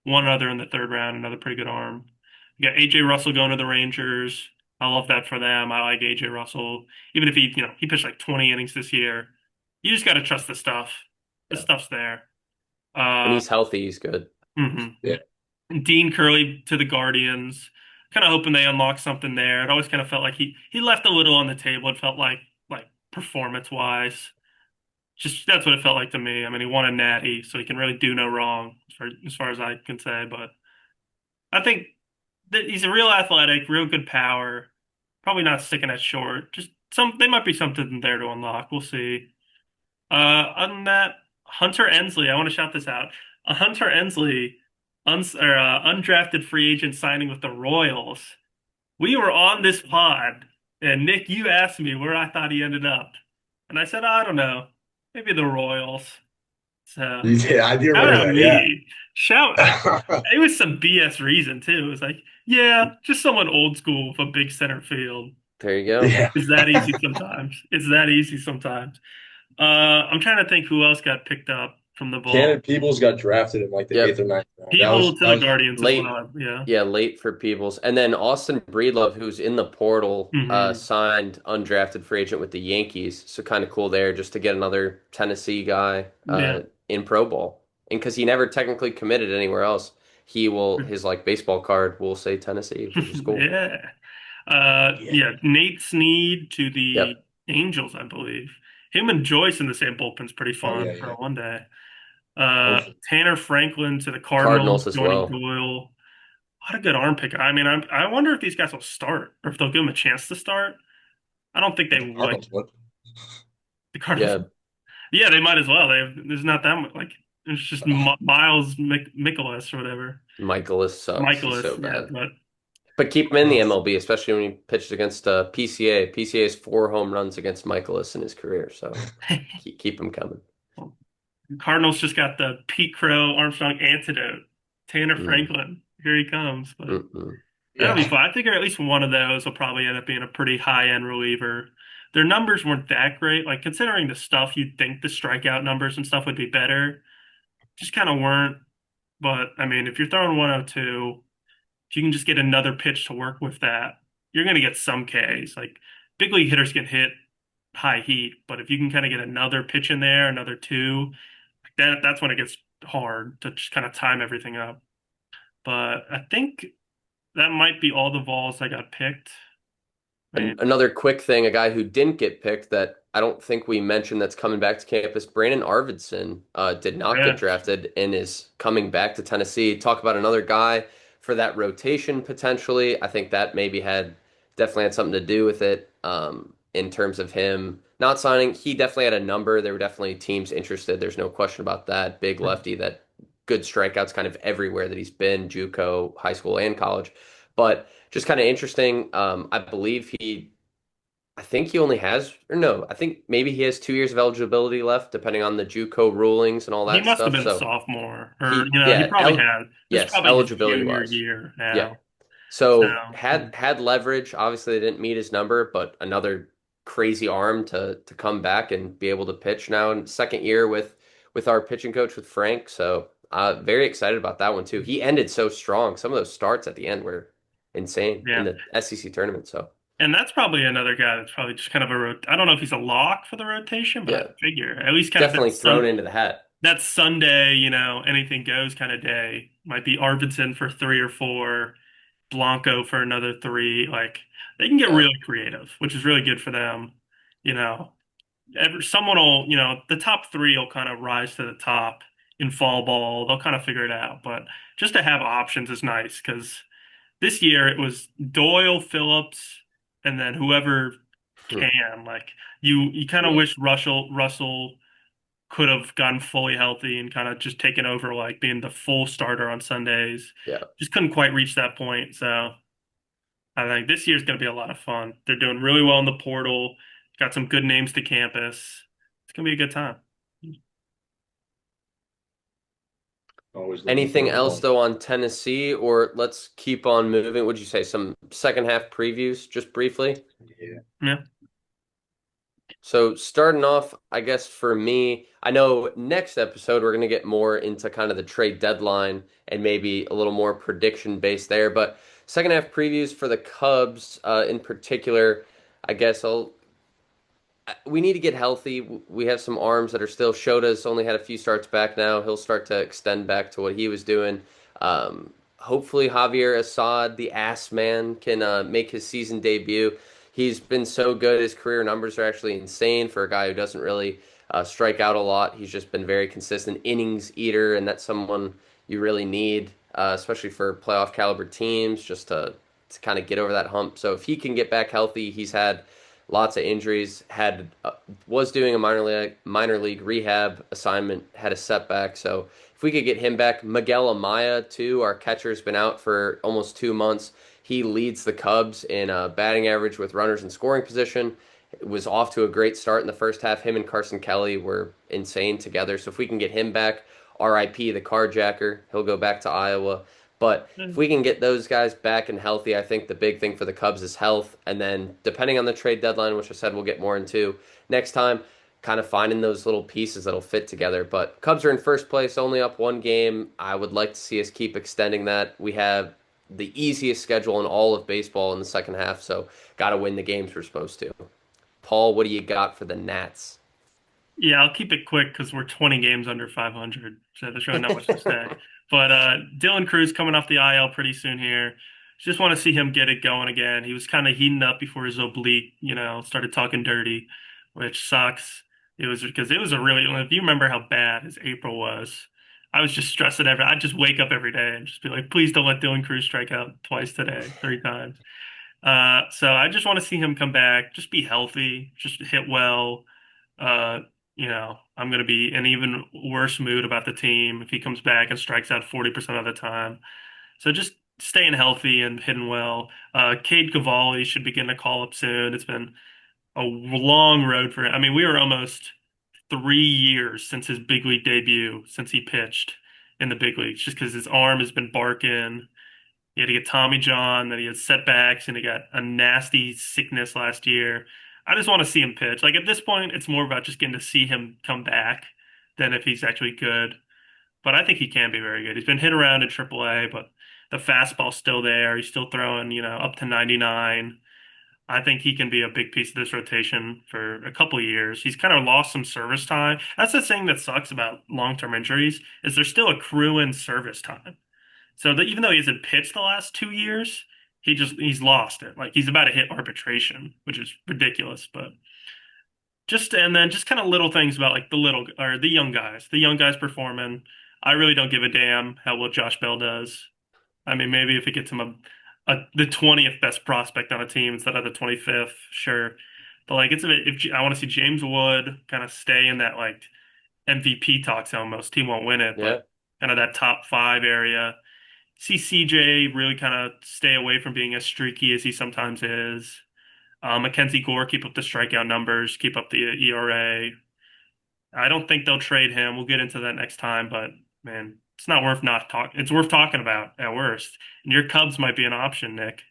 Speaker 2: One other in the third round, another pretty good arm. You got AJ Russell going to the Rangers. I love that for them. I like AJ Russell, even if he pitched like 20 innings this year. You just got to trust the stuff. The
Speaker 1: yeah,
Speaker 2: stuff's there.
Speaker 1: when
Speaker 2: Uh,
Speaker 1: he's healthy, he's good.
Speaker 2: mhm.
Speaker 3: yeah.
Speaker 2: Dean Curley to the Guardians. Kind of hoping they unlock something there. It always kind of felt like he left a little on the table. It felt like performance wise. Just that's what it felt like to me. I mean, he won a natty, so he can really do no wrong as far as I can say. But I think that he's a real athletic, real good power. Probably not sticking at short. Just they might be something there to unlock. We'll see. Other than that, Hunter Ensley. I want to shout this out. Hunter Ensley, undrafted free agent signing with the Royals. We were on this pod, and Nick, you asked me where I thought he ended up, and I said, I don't know, maybe the Royals. So
Speaker 3: Yeah, I do
Speaker 2: shout
Speaker 3: remember
Speaker 2: out
Speaker 3: that. Yeah.
Speaker 2: me. It was some BS reason too. It was like, yeah, just someone old school with a big center field.
Speaker 1: There you go.
Speaker 3: Yeah.
Speaker 2: It's that easy sometimes. It's that easy sometimes. I'm trying to think who else got picked up from the ball.
Speaker 3: Cannon Peebles got drafted in like the eighth
Speaker 1: Yep.
Speaker 3: or ninth round. That
Speaker 2: People
Speaker 3: was
Speaker 2: to
Speaker 3: that
Speaker 2: the
Speaker 3: was
Speaker 2: Guardians as
Speaker 1: Late,
Speaker 2: well. Yeah.
Speaker 1: yeah, late for Peebles. And then Austin Breedlove, who's in the portal,
Speaker 2: Hmm.
Speaker 1: signed undrafted free agent with the Yankees. So kind of cool there just to get another Tennessee guy
Speaker 2: Yeah.
Speaker 1: in pro ball. And because he never technically committed anywhere else, his like baseball card will say Tennessee, which is cool.
Speaker 2: Yeah.
Speaker 3: yeah.
Speaker 2: Yeah. Nate Snead to the
Speaker 1: Yep.
Speaker 2: Angels, I believe. Him and Joyce in the same bullpen's pretty
Speaker 3: Oh
Speaker 2: fun
Speaker 3: yeah,
Speaker 2: for
Speaker 3: yeah.
Speaker 2: one day.
Speaker 3: Perfect.
Speaker 2: Tanner Franklin to the Cardinals,
Speaker 1: Cardinals as
Speaker 2: joining
Speaker 1: well.
Speaker 2: Doyle. What a good arm pick. I mean, I wonder if these guys will start or if they'll give them a chance to start. I don't think they
Speaker 3: The
Speaker 2: would.
Speaker 3: Cardinals would.
Speaker 2: The Cardinals.
Speaker 1: Yeah,
Speaker 2: Yeah, they might as well. There's not that much. Like, it's just Miles Mikolas or whatever.
Speaker 1: Michaelis sucks. He's
Speaker 2: Michaelis,
Speaker 1: so
Speaker 2: yeah,
Speaker 1: bad.
Speaker 2: but
Speaker 1: But keep him in the MLB, especially when he pitched against PCA. PCA's 4 home runs against Michaelis in his career, so keep him coming.
Speaker 2: Cardinals just got the Pete Crow Armstrong antidote. Tanner
Speaker 1: Mm,
Speaker 2: Franklin, here he comes. But
Speaker 1: mm.
Speaker 2: that'll be
Speaker 3: Yeah.
Speaker 2: fun. I think at least one of those will probably end up being a pretty high end reliever. Their numbers weren't that great. Like considering the stuff, you'd think the strikeout numbers and stuff would be better. Just kind of weren't. But I mean, if you're throwing 102, if you can just get another pitch to work with that, you're going to get some Ks. Like big league hitters can hit high heat, but if you can kind of get another pitch in there, another two, that's when it gets hard to just kind of time everything up. But I think that might be all the balls I got picked. Man,
Speaker 1: Another quick thing, a guy who didn't get picked that I don't think we mentioned that's coming back to campus, Brandon Arvidsson, did not get
Speaker 2: yeah,
Speaker 1: drafted and is coming back to Tennessee. Talk about another guy for that rotation potentially. I think that maybe definitely had something to do with it in terms of him not signing. He definitely had a number. There were definitely teams interested. There's no question about that. Big lefty that good strikeouts kind of everywhere that he's been, JUCO, high school, and college. But just kind of interesting. I think he only has, or no, I think maybe he has 2 years of eligibility left, depending on the JUCO rulings and all
Speaker 2: he
Speaker 1: that
Speaker 2: must have
Speaker 1: stuff.
Speaker 2: been a
Speaker 1: So
Speaker 2: sophomore, or
Speaker 1: he,
Speaker 2: he
Speaker 1: yeah,
Speaker 2: probably had. This is
Speaker 1: yes,
Speaker 2: probably his
Speaker 1: eligibility
Speaker 2: junior
Speaker 1: wise,
Speaker 2: year
Speaker 1: yeah.
Speaker 2: now. So
Speaker 1: So had leverage. Obviously, they didn't meet his number, but another crazy arm to come back and be able to pitch now in second year with our pitching coach with Frank. So very excited about that one too. He ended so strong. Some of those starts at the end were insane in
Speaker 2: yeah,
Speaker 1: the SEC tournament. So
Speaker 2: and that's probably another guy that's probably just kind of I don't know if he's a lock for the rotation, but I
Speaker 1: yeah,
Speaker 2: figure at least kind of
Speaker 1: definitely thrown into the hat.
Speaker 2: that Sunday, anything goes kind of day might be Arvidsson for three or four, Blanco for another three. Like they can get
Speaker 1: Yeah.
Speaker 2: really creative, which is really good for them. You know, someone will, the top three will kind of rise to the top in fall ball. They'll kind of figure it out. But just to have options is nice because this year it was Doyle, Phillips, and then whoever
Speaker 1: Hmm.
Speaker 2: can. Like you kind of
Speaker 3: Yeah.
Speaker 2: wish Russell could have gotten fully healthy and kind of just taken over, like being the full starter on Sundays.
Speaker 1: Yeah.
Speaker 2: Just couldn't quite reach that point. So I think this year's going to be a lot of fun. They're doing really well in the portal. Got some good names to campus. It's going to be a good time.
Speaker 3: Always looking
Speaker 1: Anything
Speaker 3: forward to
Speaker 1: else
Speaker 3: one.
Speaker 1: though on Tennessee, or let's keep on moving? Would you say some second half previews, just briefly?
Speaker 3: Yeah.
Speaker 2: Yeah.
Speaker 1: So starting off, I guess for me, I know next episode we're gonna get more into kind of the trade deadline and maybe a little more prediction based there. But second half previews for the Cubs, in particular, I guess we need to get healthy. We have some arms that are still. Shota's only had a few starts back now. He'll start to extend back to what he was doing. Hopefully, Javier Assad, the ass man, can make his season debut. He's been so good. His career numbers are actually insane for a guy who doesn't really strike out a lot. He's just been very consistent innings eater, and that's someone you really need, especially for playoff caliber teams, just to kind of get over that hump. So if he can get back healthy, he's had lots of injuries. Had was doing a minor league rehab assignment. Had a setback. So if we could get him back, Miguel Amaya too. Our catcher's been out for almost 2 months. He leads the Cubs in batting average with runners in scoring position. It was off to a great start in the first half. Him and Carson Kelly were insane together. So if we can get him back, RIP the carjacker, he'll go back to Iowa. But if we can get those guys back and healthy, I think the big thing for the Cubs is health. And then, depending on the trade deadline, which I said we'll get more into next time, kind of finding those little pieces that'll fit together. But Cubs are in first place, only up one game. I would like to see us keep extending that. We have the easiest schedule in all of baseball in the second half, so got to win the games we're supposed to. Paul, what do you got for the Nats?
Speaker 2: Yeah, I'll keep it quick because we're 20 games under 500, so there's really not much to say. But Dylan Cruz coming off the IL pretty soon here. Just want to see him get it going again. He was kind of heating up before his oblique, started talking dirty, which sucks. It was because it was a really, if you remember how bad his April was, I was just stressing I'd just wake up every day and just be like, please don't let Dylan Cruz strike out twice today, 3 times. So I just want to see him come back, just be healthy, just hit well. Uh, I'm going to be in even worse mood about the team if he comes back and strikes out 40% of the time. So just staying healthy and hitting well. Cade Cavalli should begin to call up soon. It's been a long road for him. I mean, we were almost 3 years since his big league debut, since he pitched in the big leagues, just because his arm has been barking. He had to get Tommy John, then he had setbacks, and he got a nasty sickness last year. I just want to see him pitch. Like at this point, it's more about just getting to see him come back than if he's actually good. But I think he can be very good. He's been hit around in AAA, but the fastball's still there. He's still throwing, up to 99. I think he can be a big piece of this rotation for a couple of years. He's kind of lost some service time. That's the thing that sucks about long-term injuries is there's still accruing service time. So that even though he hasn't pitched the last 2 years, he's lost it. Like he's about to hit arbitration, which is ridiculous. But just kind of little things about like the young guys. The young guys performing. I really don't give a damn how well Josh Bell does. I mean, maybe if it gets him the 20th best prospect on a team instead of the 25th, sure. But like it's a bit, if I want to see James Wood kind of stay in that like MVP talks almost. He won't win it, but
Speaker 1: Yeah,
Speaker 2: kind of that top five area. See CJ really kind of stay away from being as streaky as he sometimes is. Mackenzie Gore keep up the strikeout numbers, keep up the ERA. I don't think they'll trade him. We'll get into that next time, but man, it's not worth not talk. It's worth talking about at worst. And your Cubs might be an option, Nick.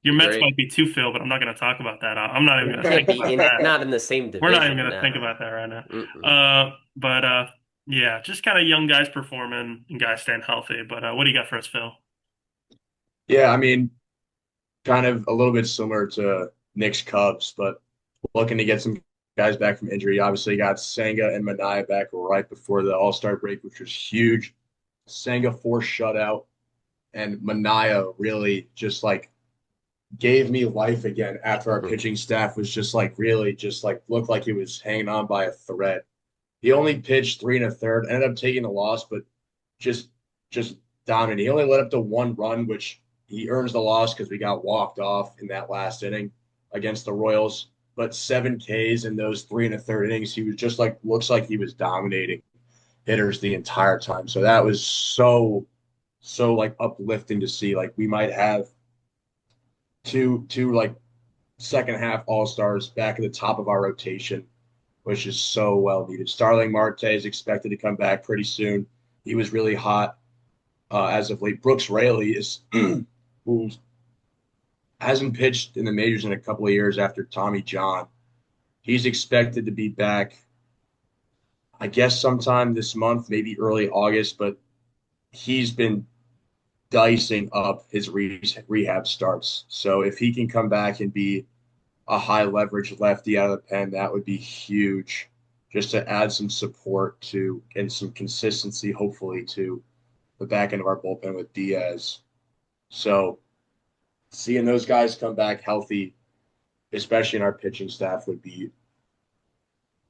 Speaker 2: Your
Speaker 1: be
Speaker 2: Mets
Speaker 1: great.
Speaker 2: might be too, Phil, but I'm not going to talk about that. I'm not even
Speaker 1: We
Speaker 2: going to
Speaker 1: can't
Speaker 2: think
Speaker 1: be
Speaker 2: about
Speaker 1: in
Speaker 2: that.
Speaker 1: not in the same
Speaker 2: We're not even
Speaker 1: division
Speaker 2: going to think
Speaker 1: now.
Speaker 2: about that right now.
Speaker 1: Mm-mm.
Speaker 2: But yeah, just kind of young guys performing and guys staying healthy. But what do you got for us, Phil?
Speaker 3: Yeah, I mean, kind of a little bit similar to Nick's Cubs, but looking to get some guys back from injury. Obviously, got Senga and Mania back right before the All-Star break, which was huge. Senga 4 shutout, and Mania really just like gave me life again after our pitching staff was just like really just like looked like it was hanging on by a thread. He only pitched three and a third, ended up taking the loss, but just just dominant. He only led up to one run, which he earns the loss because we got walked off in that last inning against the Royals. But seven Ks in those three and a third innings, he was just like looks like he was dominating hitters the entire time. So that was so like uplifting to see. Like we might have two like second half all stars back at the top of our rotation, which is so well needed. Starling Marte is expected to come back pretty soon. He was really hot as of late. Brooks Raley is who hasn't pitched in the majors in a couple of years after Tommy John. He's expected to be back, I guess, sometime this month, maybe early August, but he's been dicing up his rehab starts. So if he can come back and be a high leverage lefty out of the pen, that would be huge just to add some support to and some consistency, hopefully, to the back end of our bullpen with Diaz. So seeing those guys come back healthy, especially in our pitching staff, would be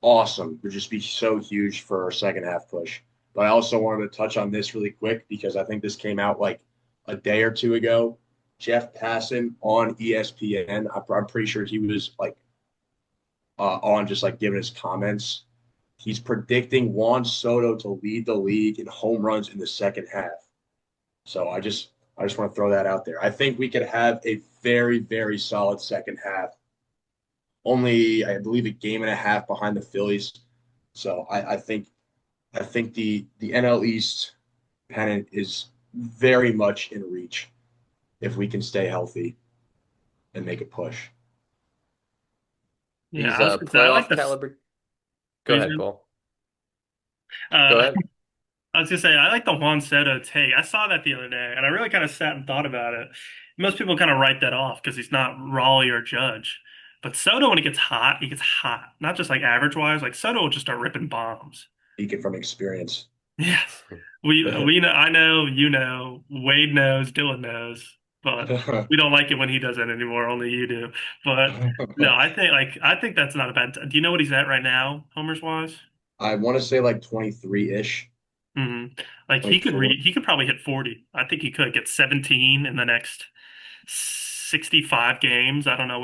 Speaker 3: awesome. Would just be so huge for our second half push. But I also wanted to touch on this really quick because I think this came out like a day or two ago. Jeff Passan on ESPN. I'm pretty sure he was like on just like giving his comments. He's predicting Juan Soto to lead the league in home runs in the second half. So I just want to throw that out there. I think we could have a very solid second half. Only I believe a game and a half behind the Phillies. So I think the NL East pennant is very much in reach if we can stay healthy and make a push.
Speaker 2: Yeah,
Speaker 1: These
Speaker 2: I was gonna say I like
Speaker 1: playoff
Speaker 2: this.
Speaker 1: caliber. Go ahead, Paul. Go
Speaker 2: Uh,
Speaker 1: ahead.
Speaker 2: I was gonna say I like the Juan Soto take. I saw that the other day, and I really kind of sat and thought about it. Most people kind of write that off because he's not Raleigh or Judge, but Soto when he gets hot, he gets hot. Not just like average wise. Like Soto will just start ripping bombs.
Speaker 3: Speaking from experience.
Speaker 2: Yeah, we know. I know. You know. Wade knows. Dylan knows. But we don't like it when he does it anymore. Only you do. But no, I think that's not a bad. Do you know what he's at right now, homers wise?
Speaker 3: I want to say like 23-ish,
Speaker 2: hmm Like he could
Speaker 3: 24.
Speaker 2: read, he could probably hit 40. I think he could get 17 in the next 65 games. I don't know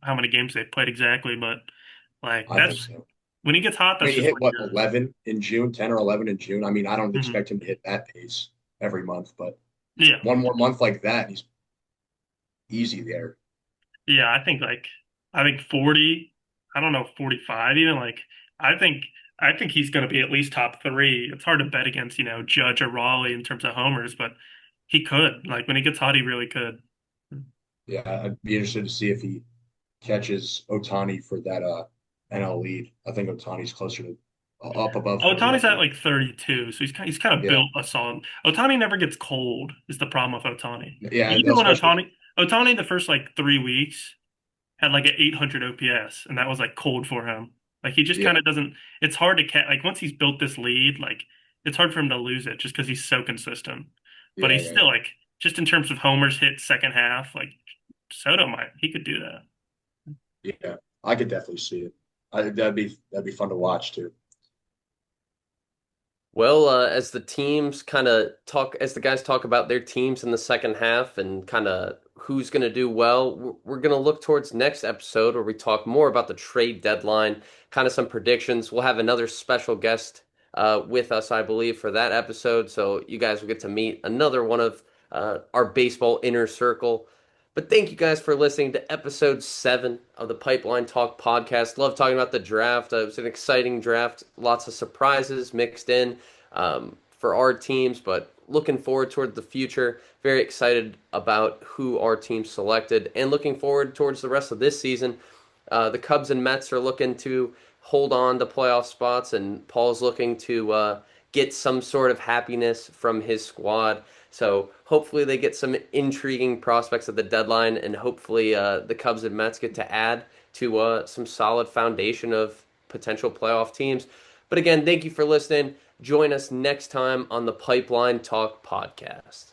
Speaker 2: how many games they've played exactly, but like
Speaker 3: I think
Speaker 2: that's
Speaker 3: so.
Speaker 2: when he gets hot,
Speaker 3: I
Speaker 2: that's
Speaker 3: mean, he
Speaker 2: just
Speaker 3: hit
Speaker 2: what he
Speaker 3: what
Speaker 2: does.
Speaker 3: 11 in June, 10 or 11 in June. I mean, I don't
Speaker 2: hmm
Speaker 3: expect him to hit that pace every month, but
Speaker 2: Yeah.
Speaker 3: one more month like that, he's easy there.
Speaker 2: Yeah, I think 40, I don't know, 45 even I think I think he's going to be at least top three. It's hard to bet against, Judge or Raleigh in terms of homers, but he could. Like when he gets hot, he really could.
Speaker 3: Yeah, I'd be interested to see if he catches Otani for that NL lead. I think Otani's closer to up above 40, I
Speaker 2: Otani's at
Speaker 3: think.
Speaker 2: like 32, so he's kind of
Speaker 3: Yeah,
Speaker 2: built a solid. Otani never gets cold is the problem with Otani.
Speaker 3: yeah,
Speaker 2: Even when
Speaker 3: especially
Speaker 2: Otani the first like 3 weeks had like an 800 OPS, and that was like cold for him. Like he just
Speaker 3: yeah,
Speaker 2: kind of doesn't. It's hard to catch. Like once he's built this lead, like it's hard for him to lose it just because he's so consistent. But he's
Speaker 3: yeah.
Speaker 2: still like just in terms of homers hit second half, like Soto might he could do that.
Speaker 3: Yeah, I could definitely see it. That'd be fun to watch too.
Speaker 1: Well, as the teams kind of talk, as the guys talk about their teams in the second half and kind of who's going to do well, we're going to look towards next episode where we talk more about the trade deadline, kind of some predictions. We'll have another special guest with us, I believe, for that episode. So you guys will get to meet another one of our baseball inner circle. But thank you guys for listening to episode 7 of the Pipeline Talk podcast. Love talking about the draft. It was an exciting draft, lots of surprises mixed in for our teams, but looking forward toward the future. Very excited about who our team selected and looking forward towards the rest of this season. The Cubs and Mets are looking to hold on to playoff spots, and Paul's looking to get some sort of happiness from his squad. So hopefully they get some intriguing prospects at the deadline, and hopefully the Cubs and Mets get to add to some solid foundation of potential playoff teams. But again, thank you for listening. Join us next time on the Pipeline Talk podcast.